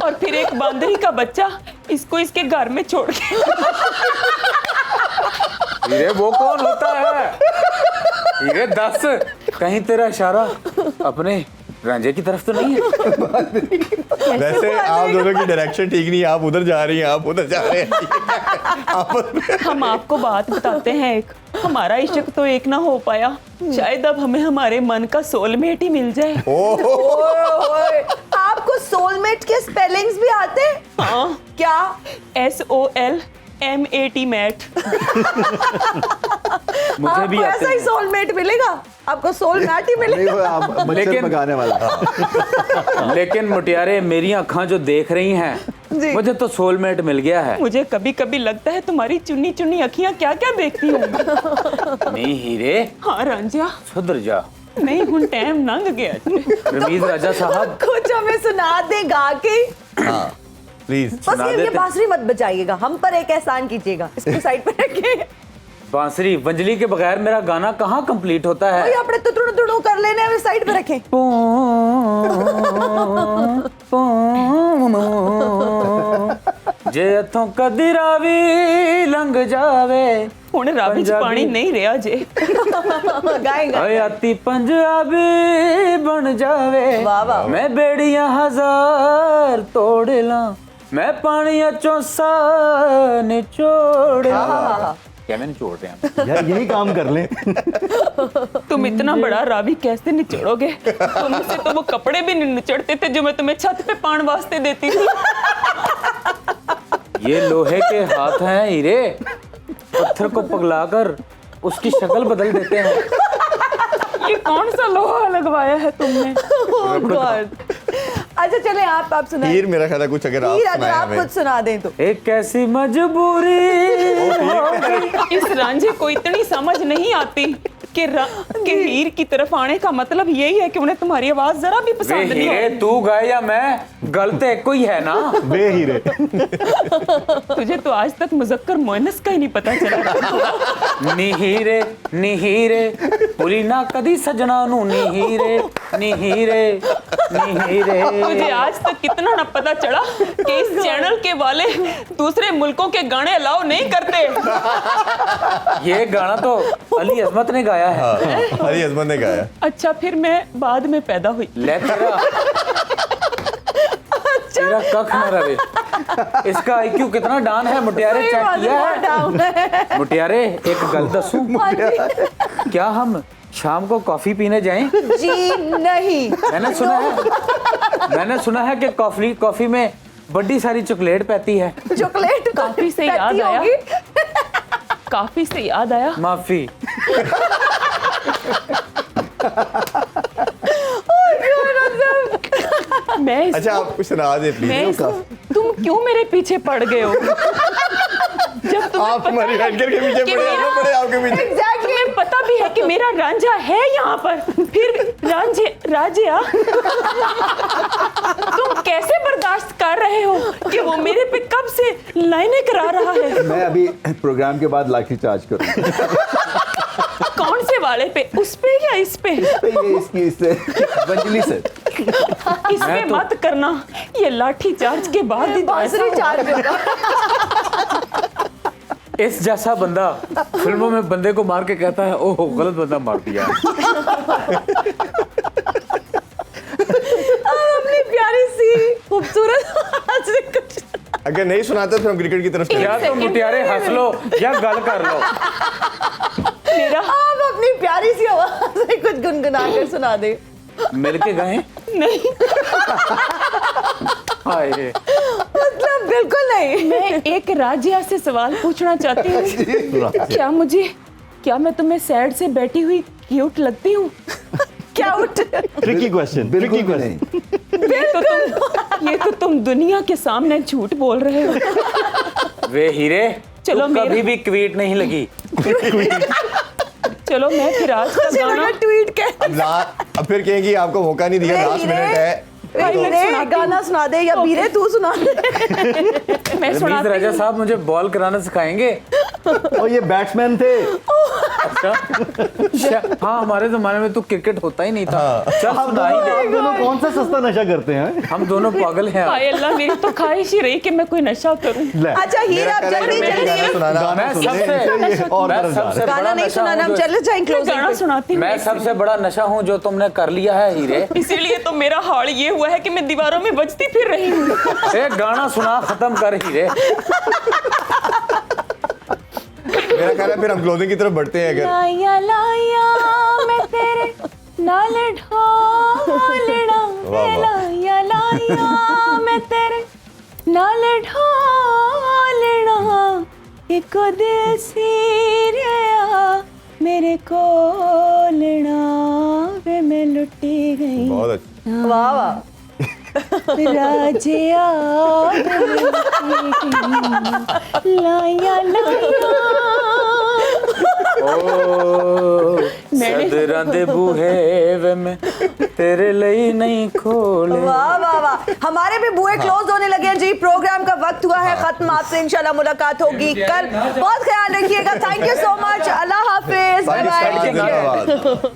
Speaker 5: और फिर एक बांदरी का बच्चा इसको इसके घर में छोड़ के
Speaker 4: हीरे वो कौन होता है? हीरे दस, कहीं तेरा इशारा अपने रांझे की तरफ तो नहीं है?
Speaker 2: वैसे आप दोनों की डायरेक्शन ठीक नहीं है, आप उधर जा रही हैं, आप उधर जा रहे हैं।
Speaker 5: हम आपको बात बताते हैं एक, हमारा इश्क तो एक ना हो पाया, शायद अब हमें हमारे मन का सोलमेट ही मिल जाए।
Speaker 1: ओए, आपको सोलमेट के स्पेलिंग्स भी आते हैं?
Speaker 5: हाँ,
Speaker 1: क्या?
Speaker 5: SOLMAT मैट।
Speaker 4: मुझे
Speaker 1: आपको
Speaker 4: भी आते
Speaker 1: ऐसा ही
Speaker 4: हैं।
Speaker 1: सोलमेट मिलेगा? आपको सोलमेट ही मिलेगा?
Speaker 3: मच्छर
Speaker 4: लेकिन-
Speaker 3: पकाने वाला।
Speaker 4: लेकिन मुटियारे मेरी आँखां जो देख रही हैं
Speaker 1: जी।
Speaker 4: मुझे तो सोलमेट मिल गया है।
Speaker 5: मुझे कभी कभी लगता है तुम्हारी चुन्नी चुन्नी अखियां क्या क्या देखती होंगी।
Speaker 4: नहीं हीरे
Speaker 5: हाँ रांझिया,
Speaker 4: सुधर जा।
Speaker 5: नहीं हुन टाइम लंघ गया।
Speaker 4: रमीज राजा साहब
Speaker 1: कुछ हमें सुना दे गा के।
Speaker 2: हाँ प्लीज।
Speaker 1: बस
Speaker 4: सुना
Speaker 1: ये
Speaker 4: देते।
Speaker 1: बांसुरी मत बजाइएगा, हम पर एक एहसान कीजिएगा, इसको साइड पे रखें।
Speaker 4: बांसुरी वंजली के बगैर मेरा गाना कहाँ कंप्लीट होता है?
Speaker 1: कोई अपने तुतड़ू तुड़ू कर लेने हमें साइड पे रखें।
Speaker 4: जे इथों कदी रावी लंघ जावे
Speaker 5: हुन रावी च
Speaker 4: पंजाबी-
Speaker 5: पानी नहीं रहा जे।
Speaker 1: गाएगा।
Speaker 4: हयाती पंजाबी बन जावे
Speaker 1: वाह, वाह।
Speaker 4: मैं बेड़ियां हजार तोड़ ला मैं पानिया चौसा निचोड़ ला। क्या मैं निचोड़ रहे हैं?
Speaker 6: यार यही काम कर लें।
Speaker 5: तुम इतना बड़ा रावी कैसे निचोड़ोगे? तुमसे तो वो कपड़े भी नहीं निचड़ते थे जो मैं तुम्हें छत पे पान वास्ते देती थी।
Speaker 4: ये लोहे के हाथ हैं हीरे, पत्थर को पगलाकर उसकी शक्ल बदल देते हैं।
Speaker 5: ये कौन सा लोहा लगवाया है तुमने?
Speaker 1: Oh God। अच्छा चले आप सुनाइए।
Speaker 2: हीर मेरा ख्याल है कुछ अगर आप
Speaker 1: हीर, अगर
Speaker 2: सुनाएं
Speaker 1: आप
Speaker 2: हमें।
Speaker 1: कुछ सुना दें तो।
Speaker 4: एक ऐसी मजबूरी
Speaker 5: इस रांझे को इतनी समझ नहीं आती कि हीर की तरफ आने का मतलब यही है कि उन्हें तुम्हारी आवाज जरा भी
Speaker 4: वे
Speaker 5: पसंद नहीं
Speaker 4: हीरे
Speaker 5: है।
Speaker 4: तू गाए या मैं, गलत एक कोई है ना।
Speaker 6: वे हीरे।
Speaker 5: तुझे तो आज तक मुजक्कर मुअन्नस का ही नहीं पता चला।
Speaker 4: नीहीरे नीहीरे पूरी ना कदी सजना नू नीहीरे नीहीरे नीहीरे।
Speaker 5: तुझे आज तक कितना ना पता चला कि इस चैनल के वाले दूसरे मुल्कों के गाने अलाउ नहीं करते।
Speaker 4: ये गाना तो अली अजमत ने गाया है।
Speaker 2: हाँ, अली अजमत ने गाया।
Speaker 5: अच्छा फिर मैं बाद में पैदा हुई।
Speaker 4: ले तेरा कख न रहे। इसका आईक्यू कितना डाउन है मुटियारे,
Speaker 1: सही
Speaker 4: चेक
Speaker 1: बात है,
Speaker 4: किया
Speaker 1: बहुत
Speaker 4: है?
Speaker 1: डाउन है।
Speaker 4: मुटियारे एक गल दसूं,
Speaker 1: हाँ जी।
Speaker 4: क्या हम शाम को कॉफी पीने जाएं?
Speaker 1: जी नहीं।
Speaker 4: मैंने सुना है कि कॉफी में बड़ी सारी चॉकलेट पैती है।
Speaker 1: चॉकलेट
Speaker 5: काफी से याद आया। काफी से याद आया।
Speaker 4: माफी।
Speaker 5: मैं
Speaker 2: अच्छा आप कुछ सुना दे प्लीज।
Speaker 5: तुम क्यों मेरे पीछे पड़ गए हो? जब तुम्हें
Speaker 2: आप
Speaker 5: पता
Speaker 2: हमारी
Speaker 5: है
Speaker 2: हैंडकर के पीछे
Speaker 5: कि
Speaker 2: पड़े,
Speaker 5: मेरा-
Speaker 2: हम पड़े आपके पीछे।
Speaker 1: एग्जैक्टली।
Speaker 5: तुम्हें पता भी है कि मेरा रांझा है यहाँ पर, फिर राजिया तुम कैसे बर्दाश्त कर रहे हो कि वो मेरे पे कब से लाइनें करा रहा है?
Speaker 3: मैं अभी प्रोग्राम के बाद लाठी चार्ज करूंगा।
Speaker 5: कौन से वाले पे, उस पे या इस पे?
Speaker 3: ये इसकी इससे वंजली से।
Speaker 5: इस पे मत करना, ये लाठी चार्ज के बाद ही
Speaker 1: बांसुरी चार्ज होगा।
Speaker 4: इस जैसा बंदा फिल्मों में बंदे को मार के कहता है ओह गलत बंदा मार दिया।
Speaker 1: अपनी प्यारी सी खूबसूरत
Speaker 2: अगर नहीं सुनाते तो हम क्रिकेट की तरफ चले
Speaker 4: या तो मुटियारे हंस लो या गल कर लो।
Speaker 5: मेरा
Speaker 1: आप अपनी प्यारी सी आवाज से कुछ गुनगुना कर सुना दे।
Speaker 4: मिल के गए
Speaker 5: नहीं,
Speaker 4: हाय
Speaker 1: मतलब बिल्कुल नहीं।
Speaker 5: मैं एक राजिया से सवाल पूछना चाहती हूँ। क्या मैं तुम्हें सैड से बैठी हुई क्यूट लगती हूँ?
Speaker 1: क्यूट?
Speaker 6: ट्रिकी क्वेश्चन,
Speaker 3: बिल्कुल
Speaker 6: ट्रिकी
Speaker 3: भी
Speaker 6: क्वेश्चन।
Speaker 3: नहीं।
Speaker 5: ये तो तुम दुनिया के सामने झूठ बोल रहे हो।
Speaker 4: वे हीरे,
Speaker 5: चलो
Speaker 4: तू
Speaker 5: मेरा-
Speaker 4: कभी भी क्वीट नहीं लगी।
Speaker 5: चलो मैं फिर आज का
Speaker 1: मुझे लगा
Speaker 5: गाना
Speaker 1: ट्वीट कह
Speaker 2: अब फिर कहेंगी आपको मौका नहीं दिया, लास्ट मिनट है।
Speaker 1: हीरे गाना सुना दे या बीरे तू सुना दे।
Speaker 5: मैं
Speaker 4: रमीज
Speaker 5: सुनाती
Speaker 4: राजा
Speaker 5: हूँ।
Speaker 4: साहब मुझे बॉल कराना सिखाएंगे।
Speaker 6: और ये बैट्समैन थे।
Speaker 4: अच्छा हाँ, हमारे जमाने में तो क्रिकेट होता ही नहीं था। चल सुना ही दे।
Speaker 6: आप दोनों कौन सा सस्ता नशा करते हैं?
Speaker 4: हम दोनों पागल हैं।
Speaker 5: हाय अल्लाह, मेरी तो ख्वाहिश ही रही कि मैं कोई नशा करूं।
Speaker 6: ले,
Speaker 1: अच्छा हीरे आप जल्दी
Speaker 2: गाना
Speaker 1: जल्दी
Speaker 2: सुनाना।
Speaker 6: गाना
Speaker 4: मैं
Speaker 6: सुन ले,
Speaker 4: सबसे-
Speaker 6: इसे ये और
Speaker 4: मैं
Speaker 6: तरफ जा रहा
Speaker 4: सबसे
Speaker 6: है।
Speaker 1: गाना
Speaker 4: बड़ा
Speaker 1: नहीं
Speaker 4: नशा
Speaker 1: सुनाना, हम
Speaker 4: हूँ जो-
Speaker 1: चले जाएं
Speaker 5: मैं
Speaker 1: क्लोजिंग
Speaker 5: गाना
Speaker 1: पे।
Speaker 5: सुनाती हूँ।
Speaker 4: मैं सबसे बड़ा नशा हूँ जो तुमने कर लिया है हीरे।
Speaker 5: इसीलिए तो मेरा हाल ये हुआ है कि मैं दीवारों में बजती फिर रही हूँ।
Speaker 4: एक गाना सुना, खत्म कर हीरे।
Speaker 2: मेरा ख्याल है फिर हम क्लोजिंग की तरफ बढ़ते हैं। अगर
Speaker 5: लाया लाया मैं तेरे नाल ढोलना,
Speaker 2: वाह।
Speaker 5: लाया लाया मैं तेरे नाल ढोलना, इको दिल सी रहा मेरे कोलना, वे मैं लुटी गई
Speaker 2: बहुत अच्छा।
Speaker 1: वाह वाह।
Speaker 5: राजिया लाया लाया।
Speaker 4: ओ सदरां दे बूहे वे मैं तेरे लिए नहीं खोले।
Speaker 1: वाह वाह वाह। हमारे भी बुए क्लोज होने लगे हैं जी, प्रोग्राम का वक्त हुआ है खत्म। आपसे इंशाल्लाह मुलाकात होगी कल। बहुत ख्याल रखिएगा। Thank you so much. अल्लाह हाफिज। Bye
Speaker 2: Pakistan
Speaker 1: bye.
Speaker 2: जिंदाबाद।